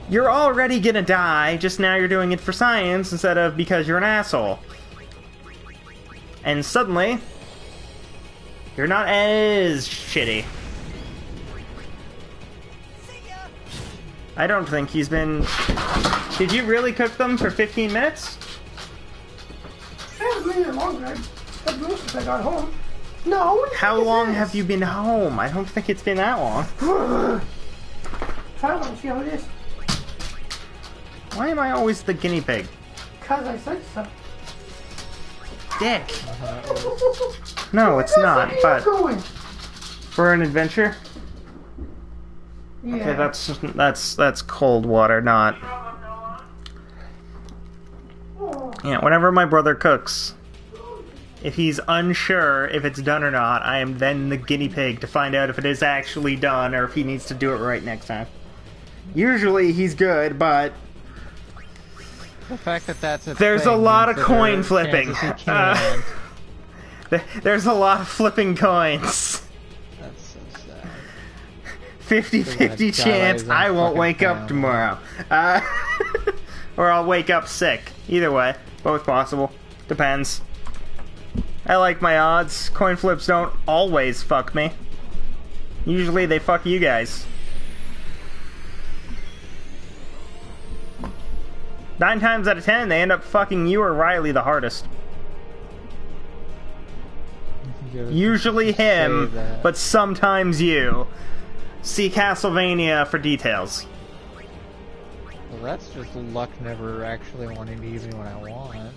you're already gonna die, just now you're doing it for science instead of because you're an asshole. And suddenly, you're not as shitty. I don't think he's been... Did you really cook them for 15 minutes? It hasn't been that long, Greg. I've been since I got home. No. How long have you been home? I don't think it's been that long. Try it and see how it is. Why am I always the guinea pig? Because I said so. Dick. No, it's not, but... For an adventure? Yeah. Okay, that's cold water, not... Yeah, whenever my brother cooks, if he's unsure if it's done or not, I am then the guinea pig to find out if it is actually done or if he needs to do it right next time. Usually he's good, but... The fact that that's there's a lot of coin flipping. There's a lot of flipping coins. That's so sad. 50-50 chance I won't wake up tomorrow. Or I'll wake up sick. Either way, both possible. Depends. I like my odds. Coin flips don't always fuck me. Usually they fuck you guys. 9 times out of 10, they end up fucking you or Riley the hardest. Usually him, but sometimes you. See Castlevania for details. Well, that's just luck never actually wanting to give me what I want.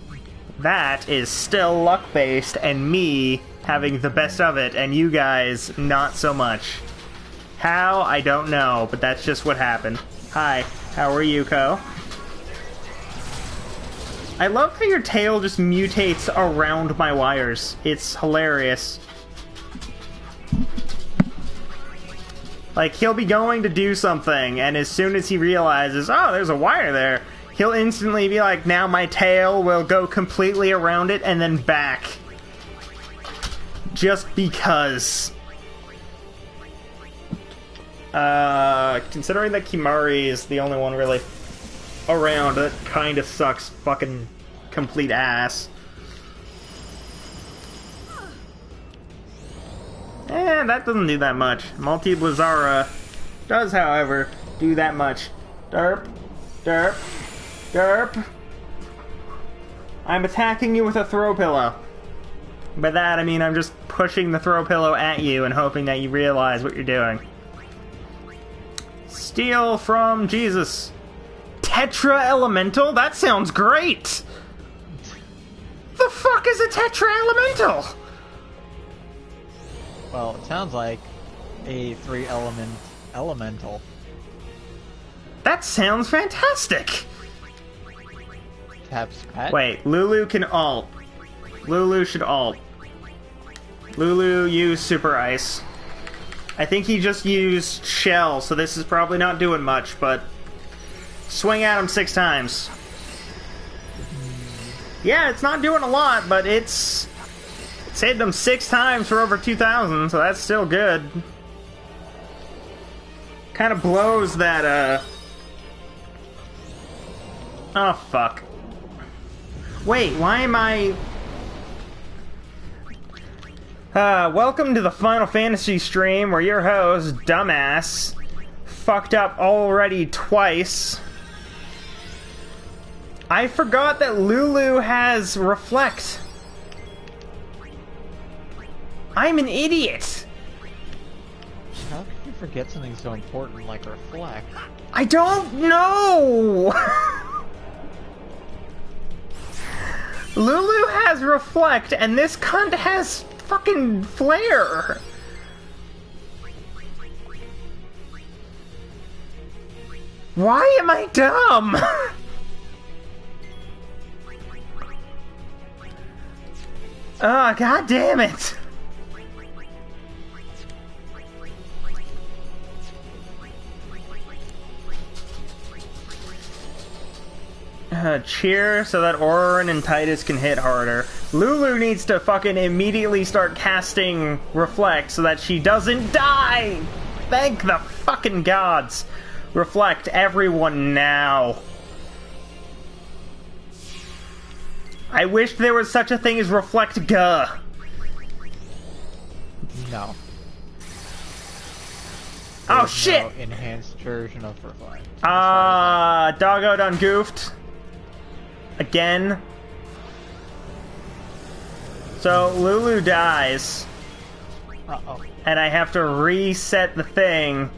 That is still luck-based, and me having the best of it, and you guys not so much. How? I don't know, but that's just what happened. Hi, how are you, Ko? I love how your tail just mutates around my wires. It's hilarious. Like, he'll be going to do something, and as soon as he realizes, oh, there's a wire there, he'll instantly be like, now my tail will go completely around it and then back. Just because. Considering that Kimari is the only one really around, that kinda sucks fucking complete ass. That doesn't do that much. Multi-Blazara does, however, do that much. Derp. Derp. Derp. I'm attacking you with a throw pillow. By that, I mean I'm just pushing the throw pillow at you and hoping that you realize what you're doing. Steal from Jesus. Tetra Elemental? That sounds great! The fuck is a Tetra Elemental? Well, it sounds like a 3-element elemental. That sounds fantastic! Taps pet? Wait, Lulu can alt. Lulu should alt. Lulu used Super Ice. I think he just used Shell, so this is probably not doing much, but... Swing at him 6 times. Yeah, it's not doing a lot, but it's... It saved him 6 times for over 2,000, so that's still good. Kind of blows that, Oh, fuck. Wait, why am I... welcome to the Final Fantasy stream where your host, Dumbass, fucked up already twice. I forgot that Lulu has Reflect. I'm an idiot. How could you forget something so important like Reflect? I don't know! Lulu has Reflect, and this cunt has fucking Flare. Why am I dumb? Oh, god damn it! Cheer so that Orin and Titus can hit harder. Lulu needs to fucking immediately start casting Reflect so that she doesn't die! Thank the fucking gods! Reflect everyone now. I wish there was such a thing as Reflect Gah. No. Oh There's shit! no enhanced version of Reflect. Doggo done goofed. Again. So Lulu dies. Uh-oh. And I have to reset the thing.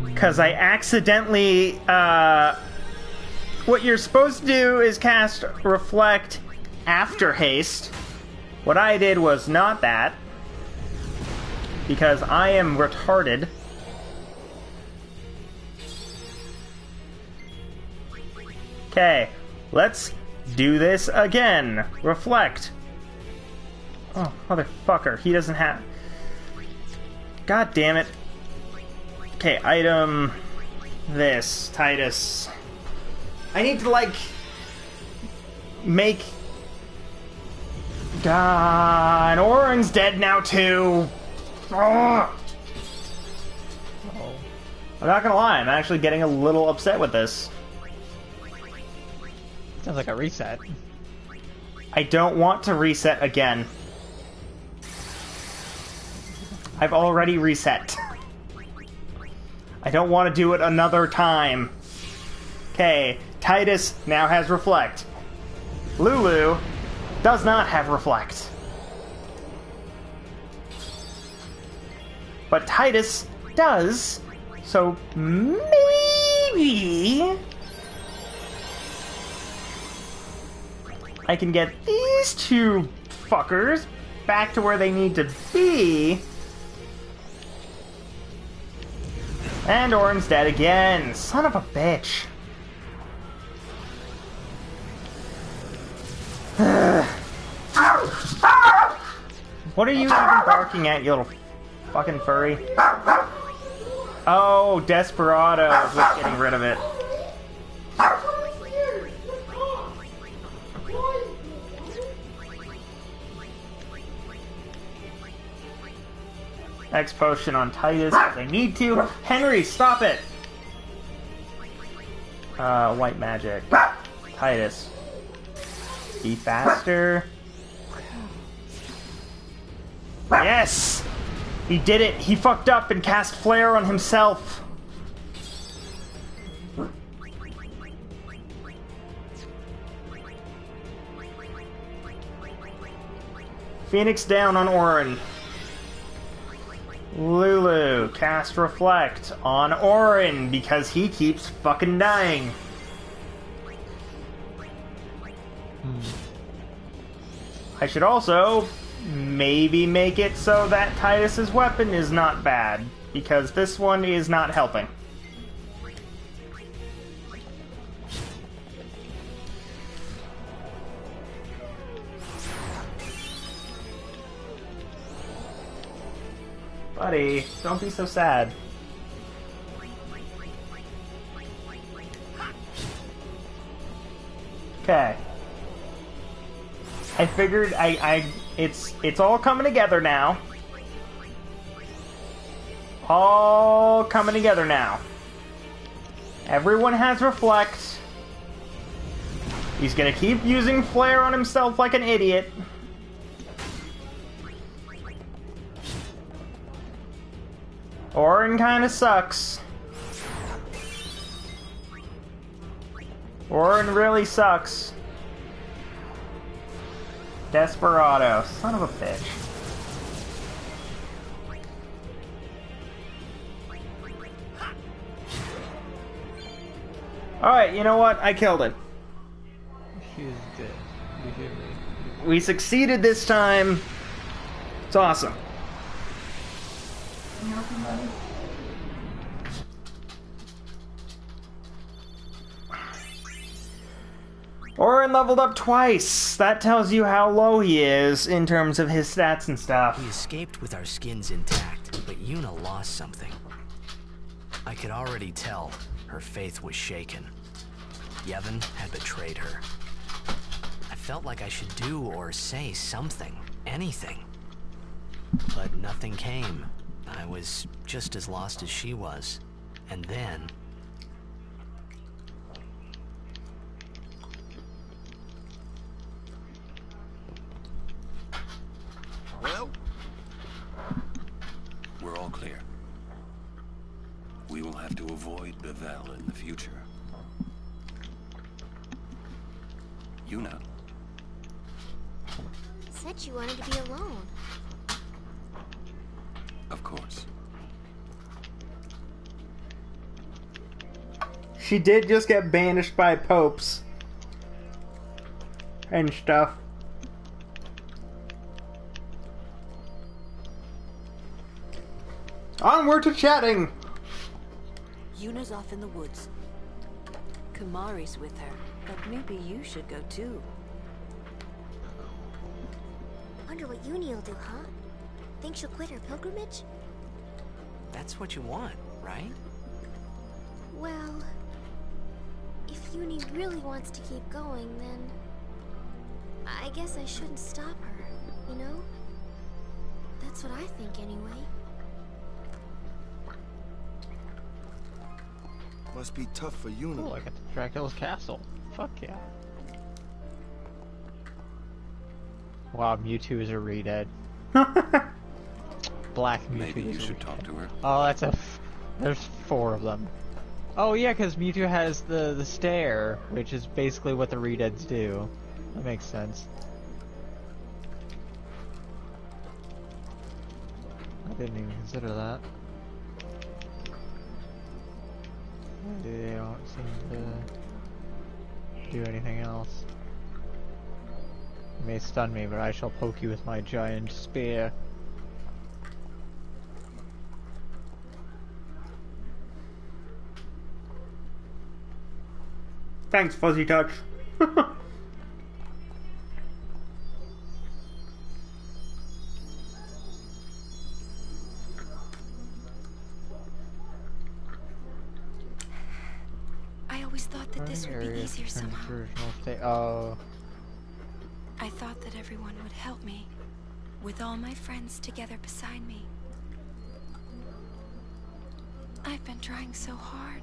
Because I accidentally, what you're supposed to do is cast Reflect after haste. What I did was not that. Because I am retarded. Okay, let's do this again. Reflect. Oh, motherfucker, he doesn't have... God damn it. Okay, item... This, Titus. I need to, like... Make... God, and Orin's dead now, too. Ugh. Oh. I'm not gonna lie, I'm actually getting a little upset with this. Sounds like a reset. I don't want to reset again. I've already reset. I don't want to do it another time. Okay, Titus now has Reflect. Lulu does not have Reflect. But Titus does, so maybe I can get these two fuckers back to where they need to be. And Orin's dead again. Son of a bitch. What are you even barking at, you little fucking furry? Oh, Desperado was getting rid of it. X potion on Titus if they need to. Henry, stop it! White magic. Titus. Be faster. Yes! He did it! He fucked up and cast Flare on himself! Phoenix down on Orin. Lulu, cast Reflect on Orin because he keeps fucking dying. I should also maybe make it so that Titus's weapon is not bad, because this one is not helping. Buddy, don't be so sad. Okay. I figured it's all coming together now. All coming together now. Everyone has Reflect. He's gonna keep using Flare on himself like an idiot. Orin kinda sucks. Orin really sucks. Desperado. Son of a bitch. Alright, you know what? I killed it. She's dead. You hear me? We succeeded this time. It's awesome. Orin leveled up twice. That tells you how low he is in terms of his stats and stuff. We escaped with our skins intact, but Yuna lost something. I could already tell her faith was shaken. Yevon had betrayed her. I felt like I should do or say something, anything. But nothing came. I was just as lost as she was. And then... Well, we're all clear. We will have to avoid Bevel in the future. Yuna. Said you wanted to be alone. Of course. She did just get banished by popes. And stuff. Onward to chatting! Yuna's off in the woods. Kumari's with her, but maybe you should go too. Wonder what Uni will do, huh? Think she'll quit her pilgrimage? That's what you want, right? Well, if Uni really wants to keep going, then I guess I shouldn't stop her, you know? That's what I think anyway. Must be tough for Yuna. Oh, I got Dracula's castle. Fuck yeah. Wow, Mewtwo is a re-dead. Black Mewtwo. Maybe you should talk to her. Oh, that's there's 4 of them. Oh yeah, because Mewtwo has the stare, which is basically what the re-deads do. That makes sense. I didn't even consider that. They don't seem to do anything else. You may stun me, but I shall poke you with my giant spear. Thanks, Fuzzy Touch. I always thought that this would be easier somehow. Oh. I thought that everyone would help me, with all my friends together beside me. I've been trying so hard.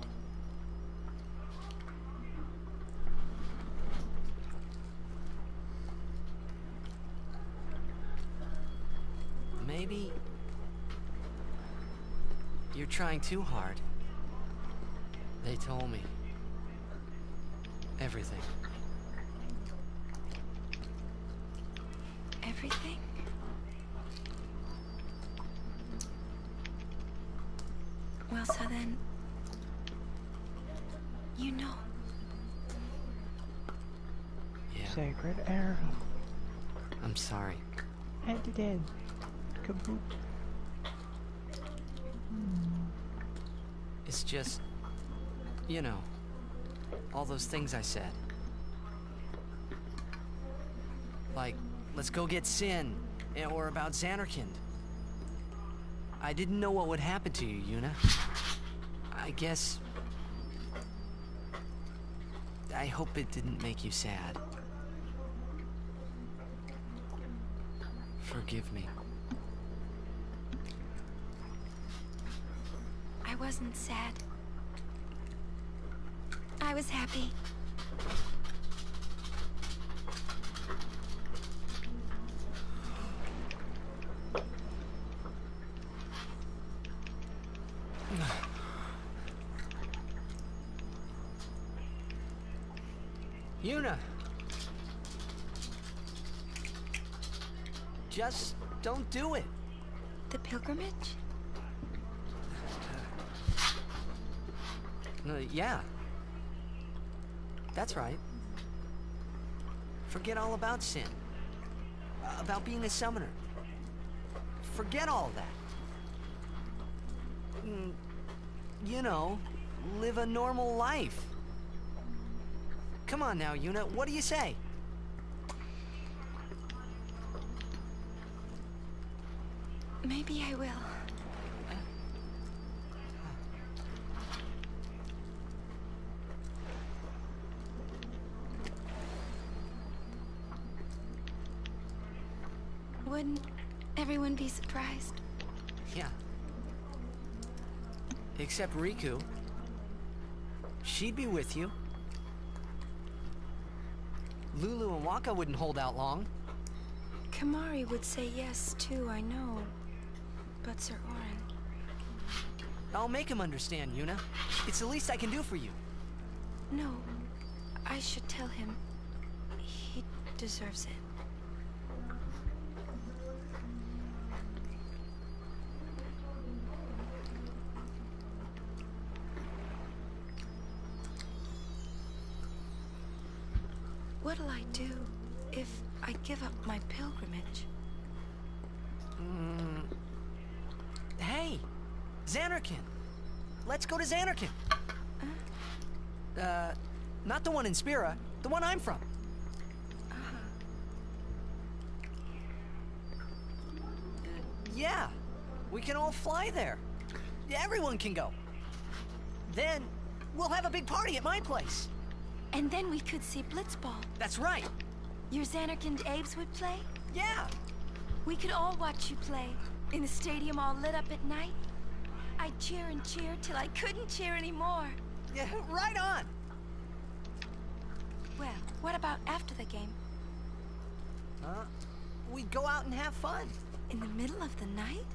Maybe you're trying too hard. They told me everything. Everything? Well, so then... You know. Yeah, Sacred arrow. I'm sorry. And it did. Kaboom. It's just, you know, all those things I said. Like, let's go get Sin, or about Xanarkand. I didn't know what would happen to you, Yuna. I guess... I hope it didn't make you sad. Forgive me. I wasn't sad. I was happy. Yuna! Just don't do it. The pilgrimage? Yeah. That's right. Forget all about Sin. About being a summoner. Forget all that. You know, live a normal life. Come on now, Yuna, what do you say? Maybe I will. Wouldn't everyone be surprised? Yeah. Except Riku. She'd be with you. Lulu and Waka wouldn't hold out long. Kamari would say yes, too, I know. But Sir Orin... I'll make him understand, Yuna. It's the least I can do for you. No, I should tell him. He deserves it. What'll I do if I give up my pilgrimage? Hey! Xanarkand! Let's go to Xanarkand! Not the one in Spira, the one I'm from. Yeah, we can all fly there. Everyone can go. Then, we'll have a big party at my place. And then we could see Blitzball. That's right. Your Xanarkand Abes would play? Yeah. We could all watch you play, in the stadium all lit up at night. I'd cheer and cheer till I couldn't cheer anymore. Yeah, right on. Well, what about after the game? We'd go out and have fun. In the middle of the night?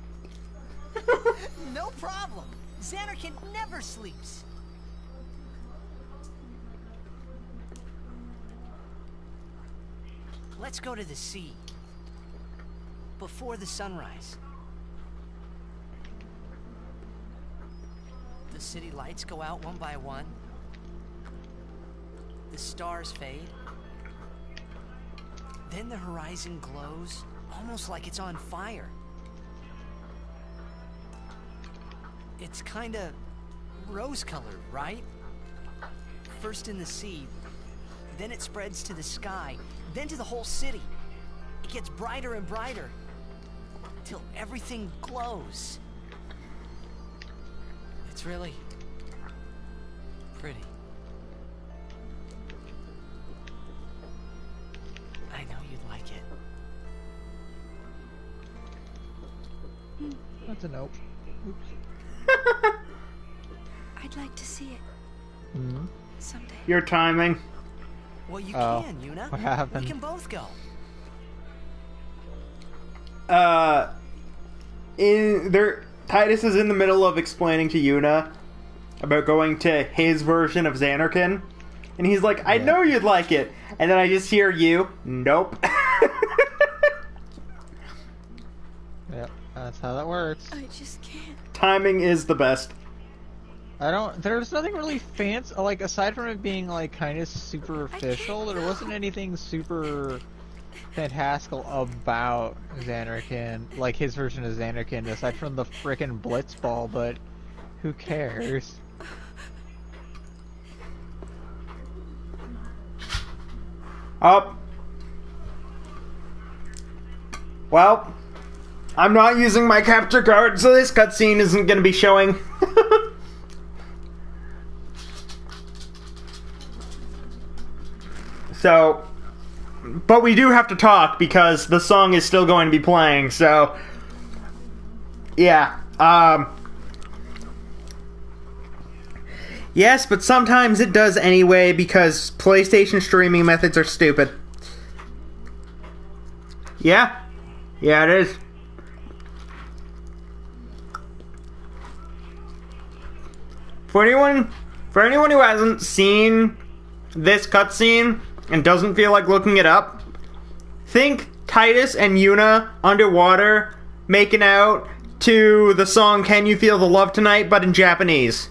No problem. Xanarkand never sleeps. Let's go to the sea. Before the sunrise. The city lights go out one by one. The stars fade. Then the horizon glows, almost like it's on fire. It's kinda rose-colored, right? First in the sea, then it spreads to the sky, then to the whole city. It gets brighter and brighter, till everything glows. It's really pretty. I know you'd like it. That's a nope. Oops. I'd like to see it. Someday. Your timing. Well, you can, Yuna. What happened? We can both go. Titus is in the middle of explaining to Yuna about going to his version of Xanarkand, and he's like, I know you'd like it, and then I just hear you, nope. Yep, that's how that works. I just can't. Timing is the best. There's nothing really fancy, like, aside from it being, like, kind of superficial, there wasn't anything super fantastical about Xanarkin, like his version of Xanarkin, aside from the frickin' Blitzball, but who cares? Oh. Well, I'm not using my capture card, so this cutscene isn't going to be showing. So, but we do have to talk because the song is still going to be playing, so yeah. Yes, but sometimes it does anyway because PlayStation streaming methods are stupid. Yeah. Yeah, it is. For anyone who hasn't seen this cutscene and doesn't feel like looking it up, think Titus and Yuna underwater making out to the song Can You Feel the Love Tonight, but in Japanese.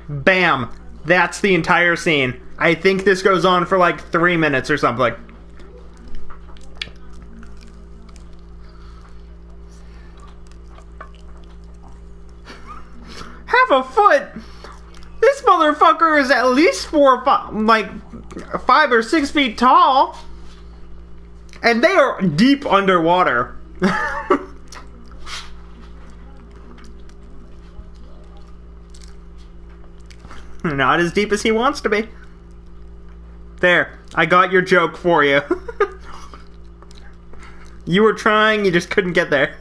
Bam. That's the entire scene. I think this goes on for like 3 minutes or something. Half a foot? This motherfucker is at least 5 or 6 feet tall. And they are deep underwater. Not as deep as he wants to be. There, I got your joke for you. You were trying, you just couldn't get there.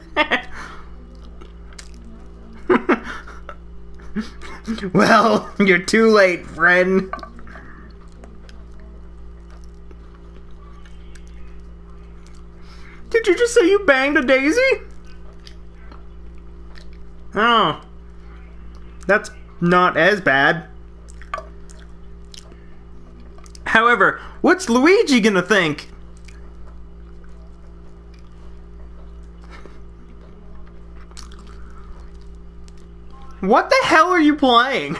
Well, you're too late, friend. Did you just say you banged a daisy? Oh. That's not as bad. However, what's Luigi gonna think? What the hell are you playing?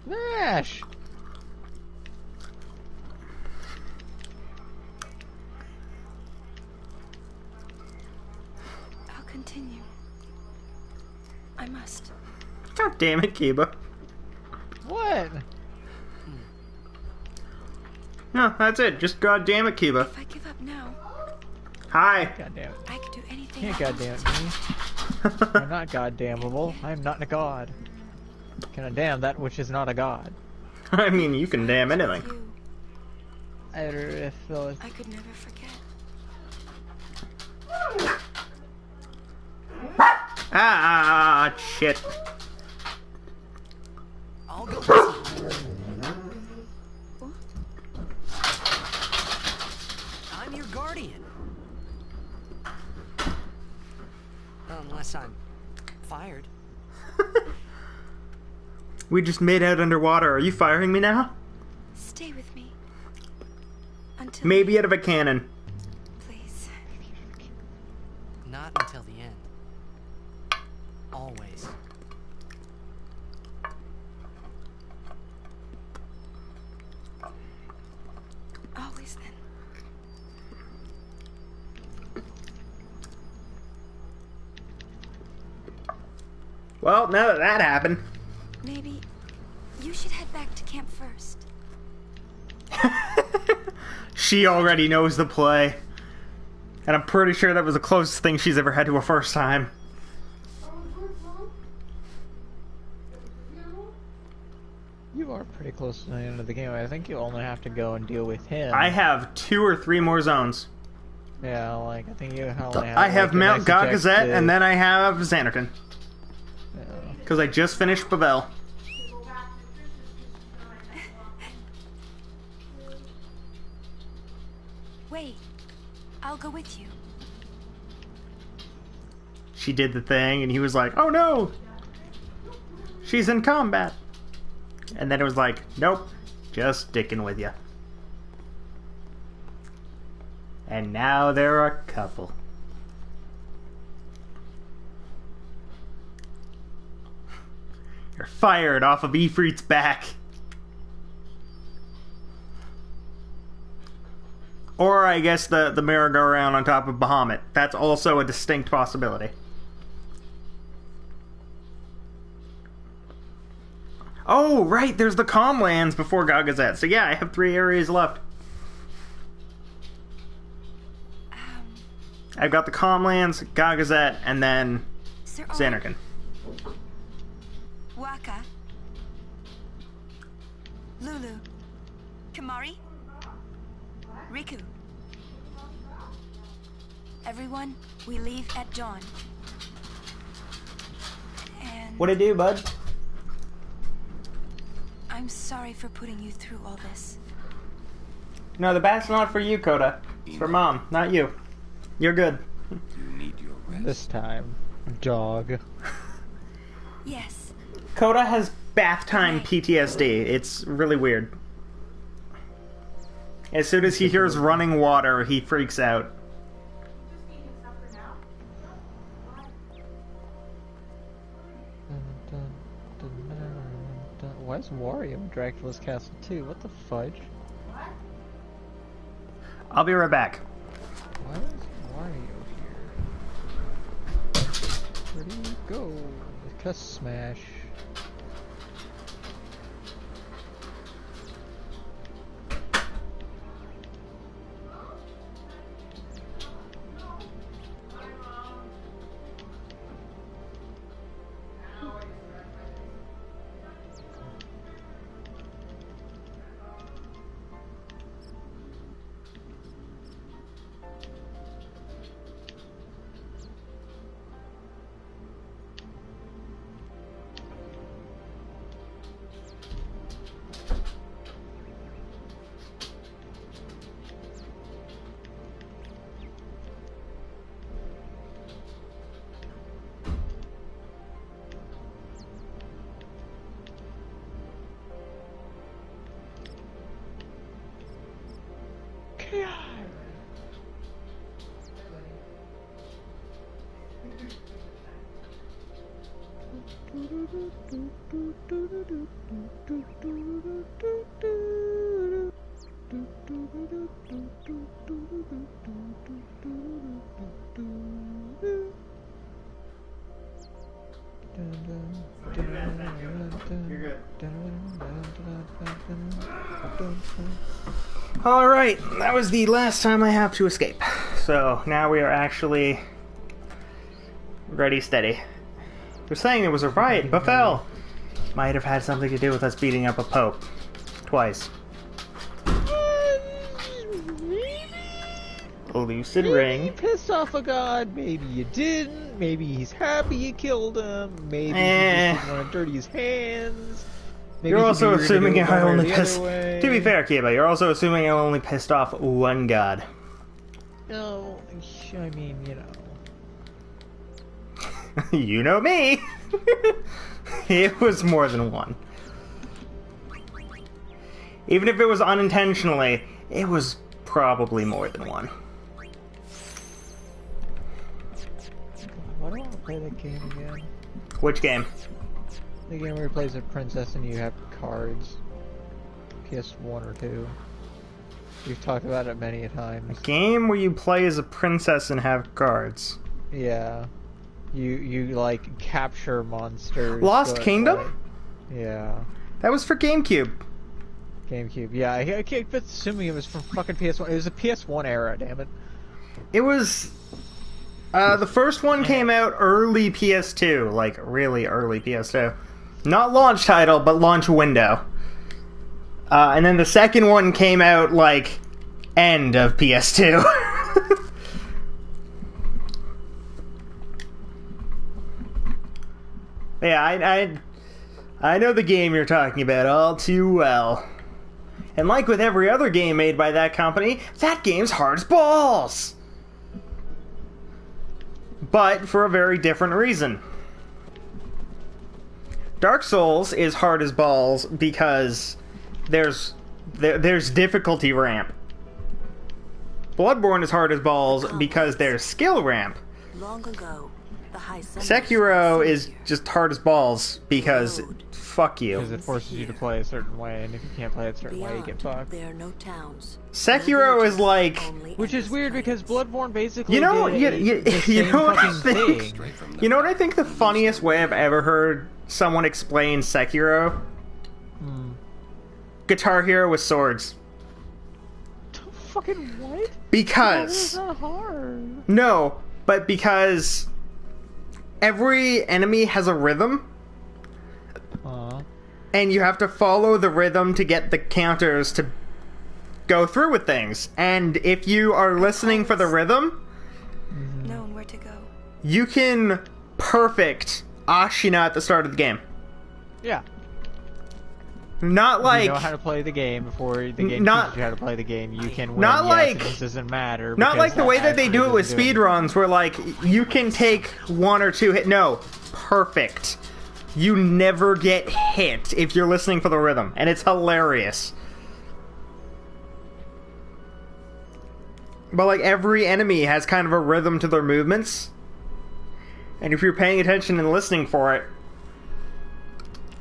Smash! I'll continue. I must. God damn it, Kiba. What? No, that's it. Just god damn it, Kiba. If I give up now, Hi. God damn it. I could do anything. Can't I goddamn want. me. I'm not goddamnable. I'm not a god. Can I damn that which is not a god? I mean, you can damn anything. You, I could never forget. Ah, shit. I'll go. I'm your guardian. Unless I'm fired. We just made out underwater. Are you firing me now? Stay with me. Until Maybe out of a cannon. please. Not until the end. Always. Always then. Well, now that that happened. Maybe you should head back to camp first. She already knows the play. And I'm pretty sure that was the closest thing she's ever had to a first time. You are pretty close to the end of the game. I think you only have to go and deal with him. I have 2 or 3 more zones. Yeah, like, I think you only have... I have like, your Mount next Gagazet, objective. and then I have Xanarkin. Yeah. Because I just finished Bavel. Wait, I'll go with you. She did the thing, and he was like, oh no! She's in combat! And then it was like, nope, just sticking with you. And now they're a couple. You're fired off of Ifrit's back. Or I guess the merry-go-round on top of Bahamut. That's also a distinct possibility. Oh, right, there's the Calmlands before Gagazet. So yeah, I have 3 areas left. I've got the Calmlands, Gagazet, and then Xanarkand. Waka. Lulu. Kamari. Riku. Everyone, we leave at dawn. And What'd I do, bud? I'm sorry for putting you through all this. No, the bat's not for you, Coda. It's for Mom, not you. You're good. You need your rest. This time, dog. Yes. Coda has bath time PTSD. It's really weird. As soon as he hears running water, he freaks out. Why is Wario in Dracula's Castle too? What the fudge? I'll be right back. Why is Wario here? Where do you go? Cuss smash. Alright, that was the last time I have to escape. So now we are actually ready, steady. They're saying there was a riot in Bafel. Might have had something to do with us beating up a pope. Twice. Lucid ring. You pissed off a god, maybe you didn't, maybe he's happy you killed him, maybe he just didn't want to dirty his hands. Maybe you're also assuming I only pissed... To be fair, Kiba, you're also assuming I only pissed off one god. No, I mean, you know. You know me! It was more than one. Even if it was unintentionally, it was probably more than one. Why do I want to play that game again? Which game? The game where you play as a princess and you have cards. PS1 or 2. We've talked about it many a times. A game where you play as a princess and have cards. Yeah. You like capture monsters. Lost Kingdom? Yeah. That was for GameCube. GameCube, yeah. I keep assuming it was from fucking PS1. It was a PS1 era, damn it. It was... the first one came out early PS2. Like, really early PS2. Not launch title, but launch window. And then the second one came out, like, end of PS2. Yeah, I know the game you're talking about all too well. And like with every other game made by that company, that game's hard as balls! But for a very different reason. Dark Souls is hard as balls because there's difficulty ramp. Bloodborne is hard as balls because there's skill ramp. Long ago, The High Summers Sekiro is savior. just hard as balls because fuck you. Because it forces you to play a certain way, and if you can't play a certain way, you get Beyond, fucked. there are no towns. Sekiro is like, Which is weird because Bloodborne basically you know, did the you same know what I fucking think? thing. You know what I think the funniest way I've ever heard someone explain Sekiro? Guitar Hero with swords. Fucking what? Because It's not hard. no, but because every enemy has a rhythm, and you have to follow the rhythm to get the counters to go through with things. And if you are listening for the rhythm, Knowing where to go. you can perfect Ashina at the start of the game. Yeah. Not like You know how to play the game before the game Not- teaches you how to play the game. You can win. Not yes, like- it doesn't matter. not because like the way that they actually do it with doesn't do speedruns, where like you can take one or two hit. No, perfect. You never get hit if you're listening for the rhythm, and it's hilarious. But like every enemy has kind of a rhythm to their movements, and if you're paying attention and listening for it,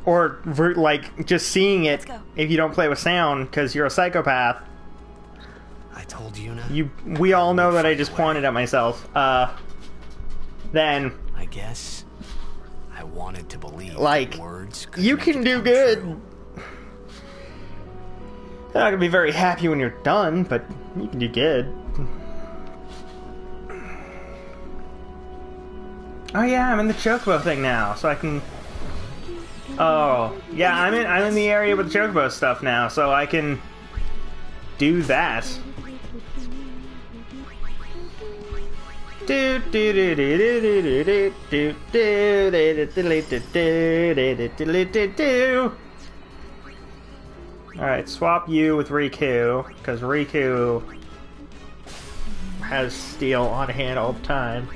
or like just seeing it, if you don't play with sound because you're a psychopath. I told Yuna. We all know that I just pointed at myself. Then I guess I wanted to believe like that words could you make can it do come good. true. You're not gonna be very happy when you're done, but you can do good. Oh yeah, I'm in the chocobo thing now, so I can. Oh yeah, I'm in the area with the chocobo stuff now, so I can do that. Alright, swap you with Riku, because Riku has steel on hand all the time.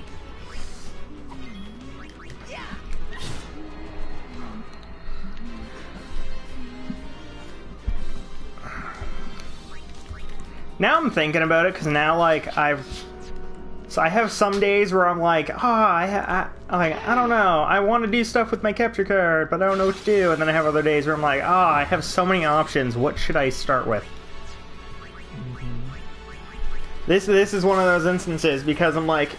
Now I'm thinking about it, because now, like, I have some days where I'm like, I don't know, I want to do stuff with my capture card, but I don't know what to do, and then I have other days where I'm like, I have so many options, what should I start with? This is one of those instances, because I'm like,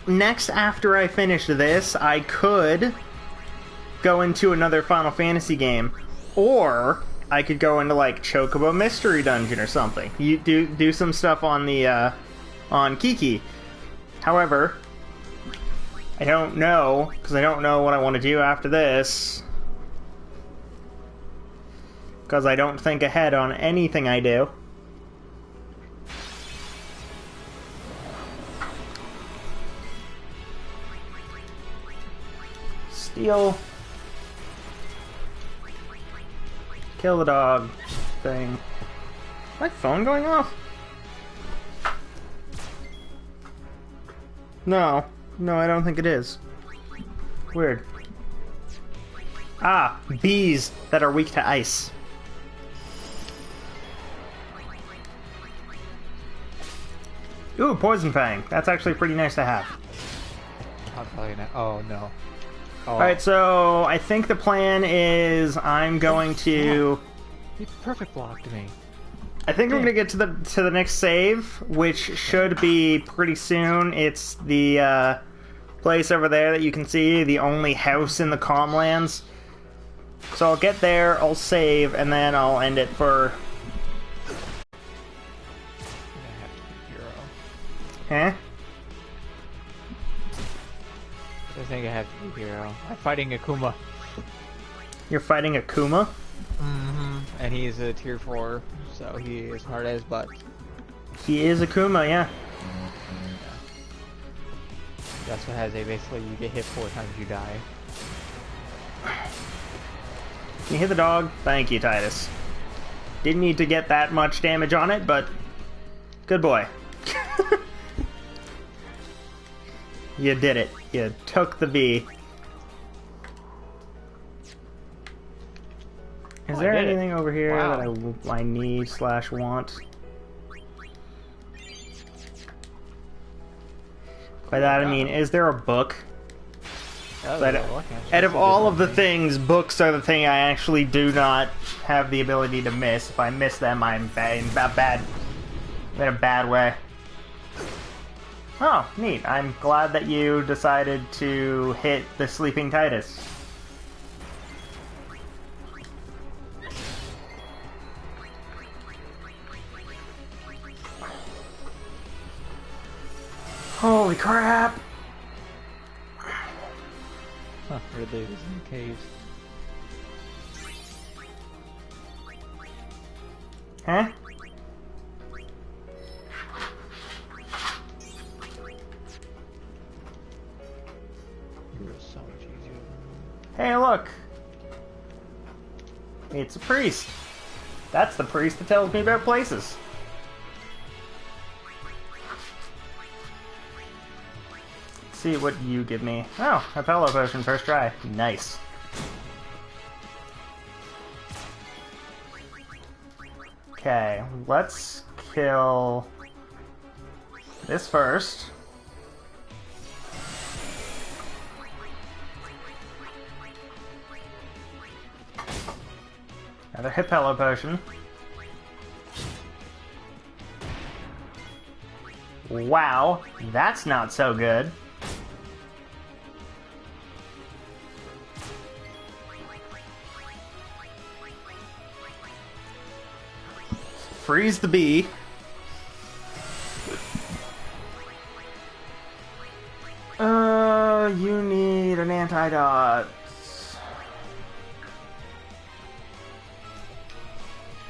next after I finish this, I could go into another Final Fantasy game, or I could go into like Chocobo Mystery Dungeon or something. You do some stuff on the on Kiki. However, I don't know, because I don't know what I want to do after this, because I don't think ahead on anything I do. Steal. Kill the dog thing. Is my phone going off? No. No, I don't think it is. Weird. Ah, bees that are weak to ice. Ooh, Poison Fang. That's actually pretty nice to have. I'll tell you now. Oh no. Oh. Alright, so I think the plan is I'm going to... You perfect blocked me. I think I'm going to get to the next save, which should be pretty soon. It's the place over there that you can see, the only house in the Calmlands. So I'll get there, I'll save, and then I'll end it for... Huh? I think I have to be hero. I'm fighting Akuma. You're fighting Akuma? Mm-hmm. And he is a tier 4, so he is hard as butt. He is Akuma, yeah. That's what has a basically you get hit 4 times you die. Can you hit the dog? Thank you, Titus. Didn't need to get that much damage on it, but good boy. You did it. You took the V. Is there anything over here that I need / want? By that I mean, is there a book But out of all of the things, books are the thing I actually do not have the ability to miss. If I miss them, I'm in a bad way. Oh, neat. I'm glad that you decided to hit the sleeping Titus. Holy crap! Huh, Ridley was in the cave. Huh? So much easier. Hey, look! It's a priest. That's the priest that tells me about places. Let's see what you give me. Oh, a pillow potion first try. Nice. Okay, let's kill this first. Another hit pillow potion. Wow, that's not so good. Freeze the bee. You need an antidote.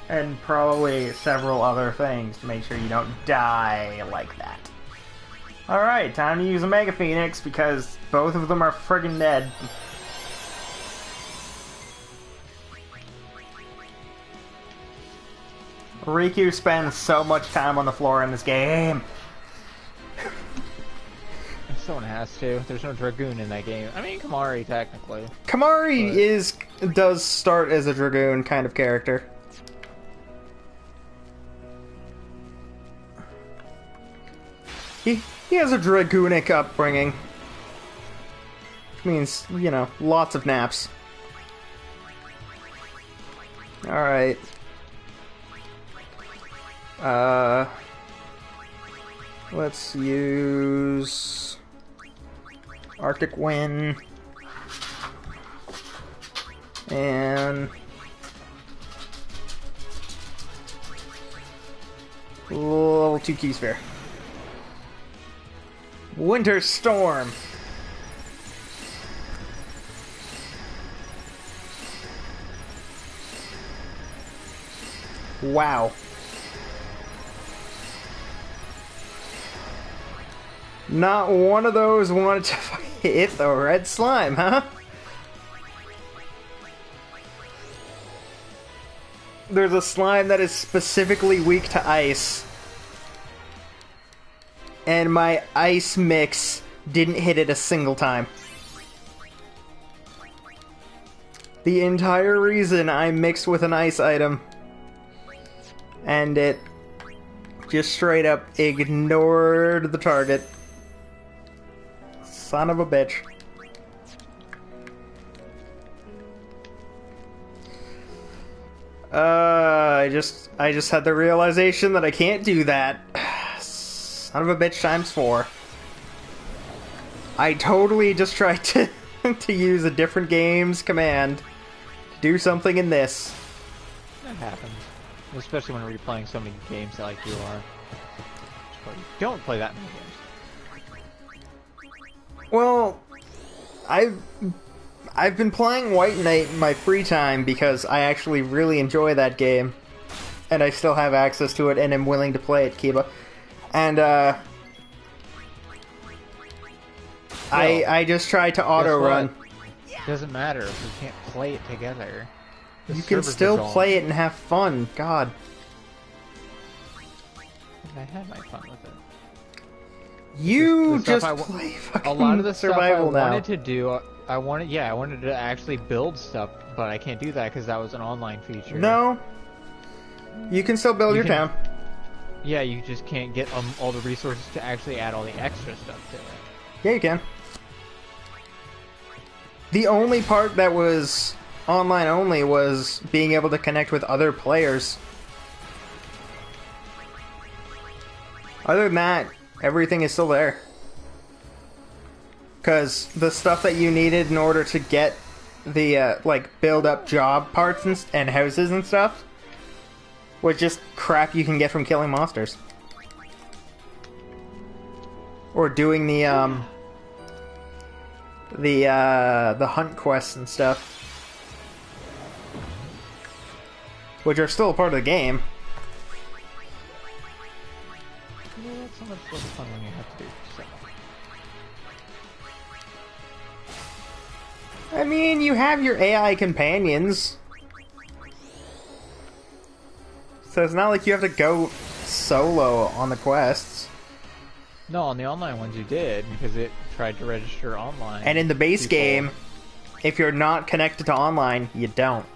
And probably several other things to make sure you don't die like that. Alright, time to use a Mega Phoenix because both of them are friggin' dead. Riku spends so much time on the floor in this game. Someone has to. There's no Dragoon in that game. I mean, Kamari, technically. Kamari does start as a Dragoon kind of character. He has a Dragoonic upbringing. Which means, you know, lots of naps. Alright. Let's use Arctic Wind and level 2 Key Sphere. Winter Storm. Wow. Not one of those wanted to hit the red slime, huh? There's a slime that is specifically weak to ice. And my ice mix didn't hit it a single time. The entire reason I mixed with an ice item. And it just straight up ignored the target. Son of a bitch. I just had the realization that I can't do that. Son of a bitch times 4. I totally just tried to to use a different game's command to do something in this. That happens. Especially when you're playing so many games like you are. But you don't play that many games. Well, I've been playing White Knight in my free time because I actually really enjoy that game. And I still have access to it and am willing to play it, Kiba. And, I just tried to auto-run. It doesn't matter if we can't play it together. You can still play it and have fun. God. I had my fun with it. You just play fucking a lot of the survival stuff I now. wanted to do, I wanted to actually build stuff, but I can't do that because that was an online feature. No. You can still build your town. Yeah, you just can't get all the resources to actually add all the extra stuff to it. Yeah, you can. The only part that was online only was being able to connect with other players. Other than that, everything is still there. Because the stuff that you needed in order to get the, like, build up job parts and houses and stuff was just crap you can get from killing monsters. Or doing the hunt quests and stuff. Which are still a part of the game. Yeah, that's so much less fun when you have to do stuff. I mean, you have your AI companions. So it's not like you have to go solo on the quests. No, on the online ones you did, because it tried to register online. And in the base game, if you're not connected to online, you don't.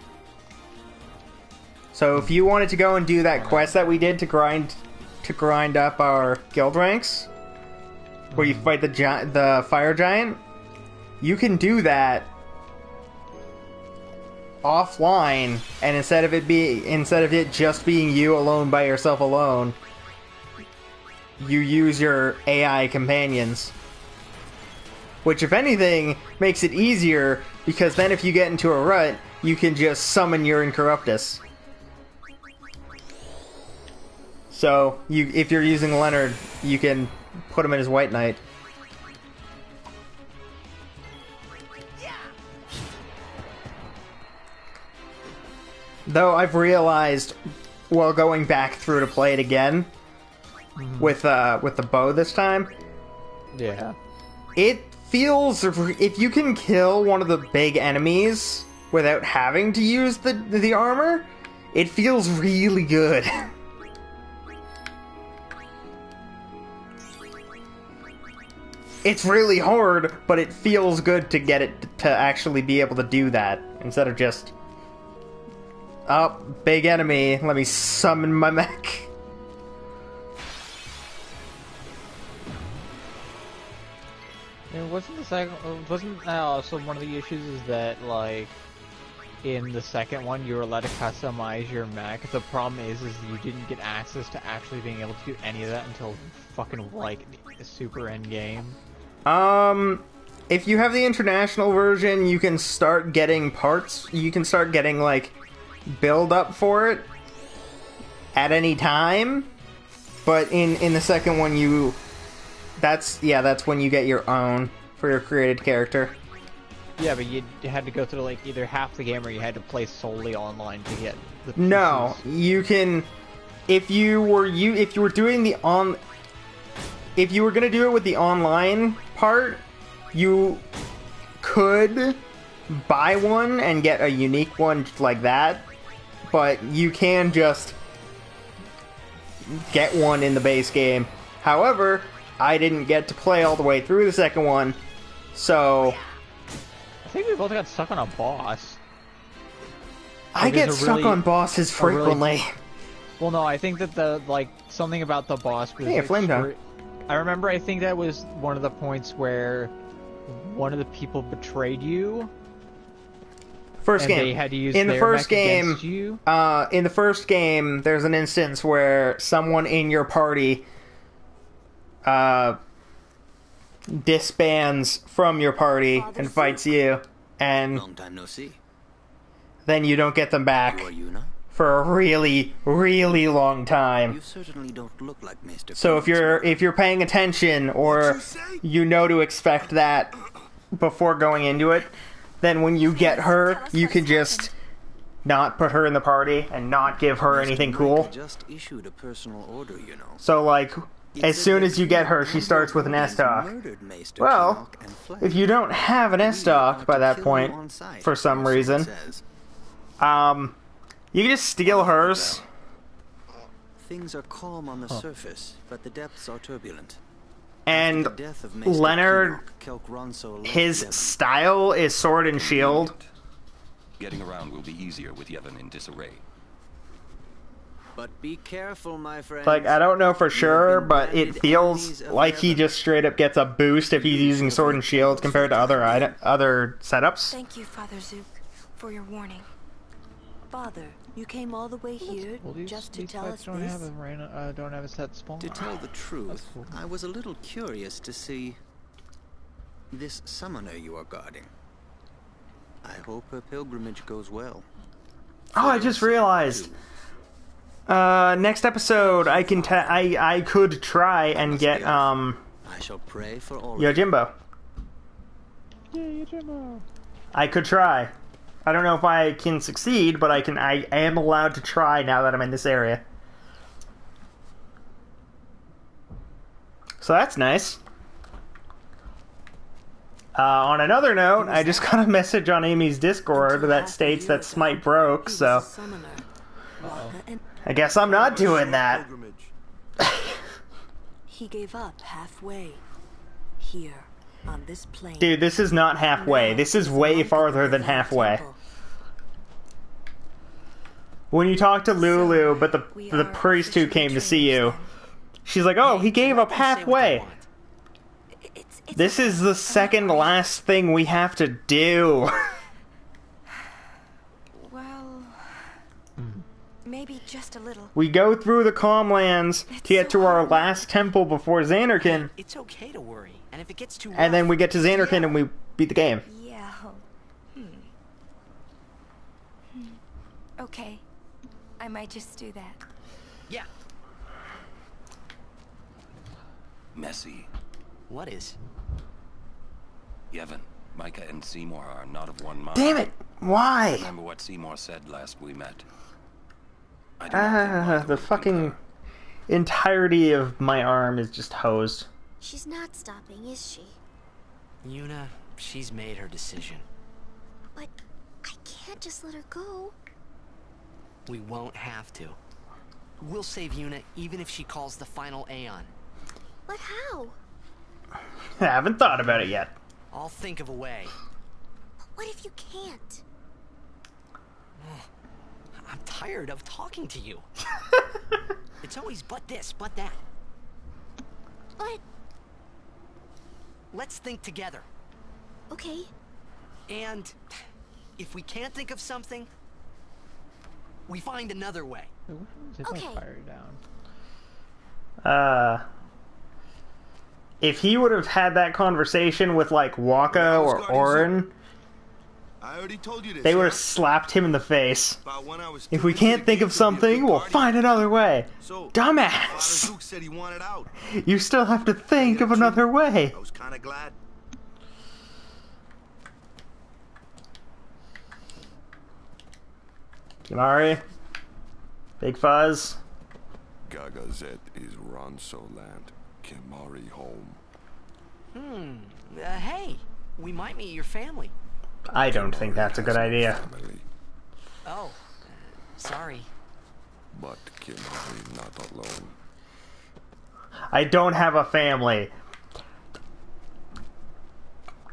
So if you wanted to go and do that quest that we did to grind up our guild ranks, where you fight the fire giant, you can do that offline, and instead of it just being you alone by yourself alone, you use your AI companions. Which, if anything, makes it easier, because then if you get into a rut, you can just summon your Incorruptus. So, if you're using Leonard, you can put him in his White Knight. Though I've realized, while going back through to play it again, with the bow this time, yeah, it feels, if you can kill one of the big enemies without having to use the armor, it feels really good. It's really hard, but it feels good to get it to actually be able to do that, instead of just, oh, big enemy, let me summon my mech. And wasn't so one of the issues is that, like, in the second one you were allowed to customize your mech. The problem is you didn't get access to actually being able to do any of that until fucking, like, the super end game. If you have the international version, you can start getting parts. You can start getting, like, build up for it at any time. But in the second one, that's when you get your own for your created character. Yeah, but you had to go through, like, either half the game or you had to play solely online to get the pieces. No, you can, if you were doing the if you were gonna do it with the online part, you could buy one and get a unique one like that, but you can just get one in the base game. However, I didn't get to play all the way through the second one, so I think we both got stuck on a boss. I get stuck on bosses frequently. Well, no, I think that something about the boss was... Hey, a flame gun. I remember, I think that was one of the points where one of the people betrayed you. First game. They had to use in the their first mech game, against you. In the first game, there's an instance where someone in your party disbands from your party and fights you, and long time no see. Then you don't get them back for a really, really long time. You certainly don't look like Mr. So if you're paying attention, or you know to expect that before going into it, then when you get her, you can just not put her in the party and not give her anything cool. Just issued a personal order, you know. So, like, as soon as you get her, she starts with an S-Talk. Well, if you don't have an S-Talk by that point, for some reason, you can just steal hers. Things are calm on the surface, but the depths are turbulent. And Leonard, his style is sword and shield. Getting around will be easier with Yevon in disarray. But be careful, my friend. Like, I don't know for sure, but it feels like he just straight up gets a boost if he's using sword and shield compared to other setups. Thank you, Father Zook, for your warning. Father, you came all the way here just to tell us don't this? Don't have a set spawn. To tell the truth, Cool. I was a little curious to see this summoner you are guarding. I hope her pilgrimage goes well. Oh, I just realized. Next episode, I could try and get I shall pray for all. Yojimbo. Yeah, Yojimbo. I could try. I don't know if I can succeed, but I am allowed to try now that I'm in this area. So that's nice. On another note, I just got a message on Amy's Discord that states that Smite broke, so I guess I'm not doing that. He gave up halfway. Here, on this plane. Dude, this is not halfway. This is way farther than halfway. When you talk to Lulu, but the priest who came to see you, she's like, oh, he gave up halfway. This is the second last thing we have to do. Well, maybe just a little. We go through the Calmlands to get to our last temple before Xanarkand. It's okay to worry, and if it gets too rough, And then we get to Xanarkand and we beat the game. Yeah. Okay. I might just do that. Yeah. Messy. What is? Yevon, Micah, and Seymour are not of one mind. Damn it! Why? Remember what Seymour said last we met. I do not think Micah The would fucking concur. entirety of my arm is just hosed. She's not stopping, is she? Yuna, she's made her decision. But I can't just let her go. We won't have to. We'll save Yuna even if she calls the final Aeon. But how? I haven't thought about it yet. I'll think of a way. But what if you can't? I'm tired of talking to you. It's always but this, but that. But... Let's think together. Okay. And if we can't think of something, we find another way. Okay. Fire down. If he would have had that conversation with, like, Waka or Orin, I already told you this. they would have slapped him in the face. About when I was If we can't think of something, we'll find another way. So, Dumbass! Father Zook said he wanted out. You still have to think of another way. I was kind of glad. Kimari? Big Fuzz? Gagazet is Ronso land. Kimari home. Hey, we might meet your family. I don't think that's a good idea. Family, Oh, sorry. but Kimari not alone. I don't have a family.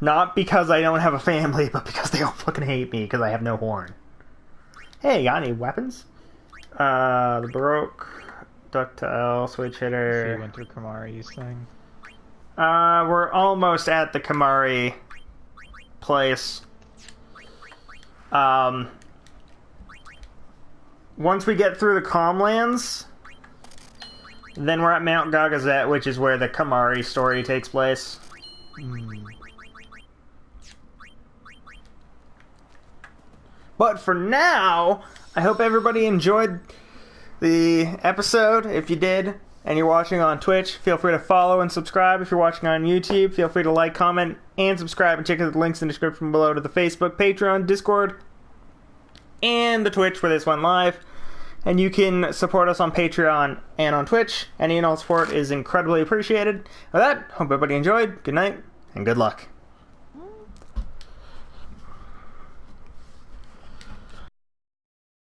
Not because I don't have a family, but because they all fucking hate me because I have no horn. Hey, got any weapons? The Baroque, Ductile, Switch So you Hitter. went through Kamari's thing. We're almost at the Kamari place. Once we get through the Calmlands, then we're at Mount Gagazet, which is where the Kamari story takes place. But for now, I hope everybody enjoyed the episode. If you did, and you're watching on Twitch, feel free to follow and subscribe. If you're watching on YouTube, feel free to like, comment, and subscribe, and check out the links in the description below to the Facebook, Patreon, Discord, and the Twitch where this went live. And you can support us on Patreon and on Twitch. Any and all support is incredibly appreciated. With that, hope everybody enjoyed. Good night, and good luck.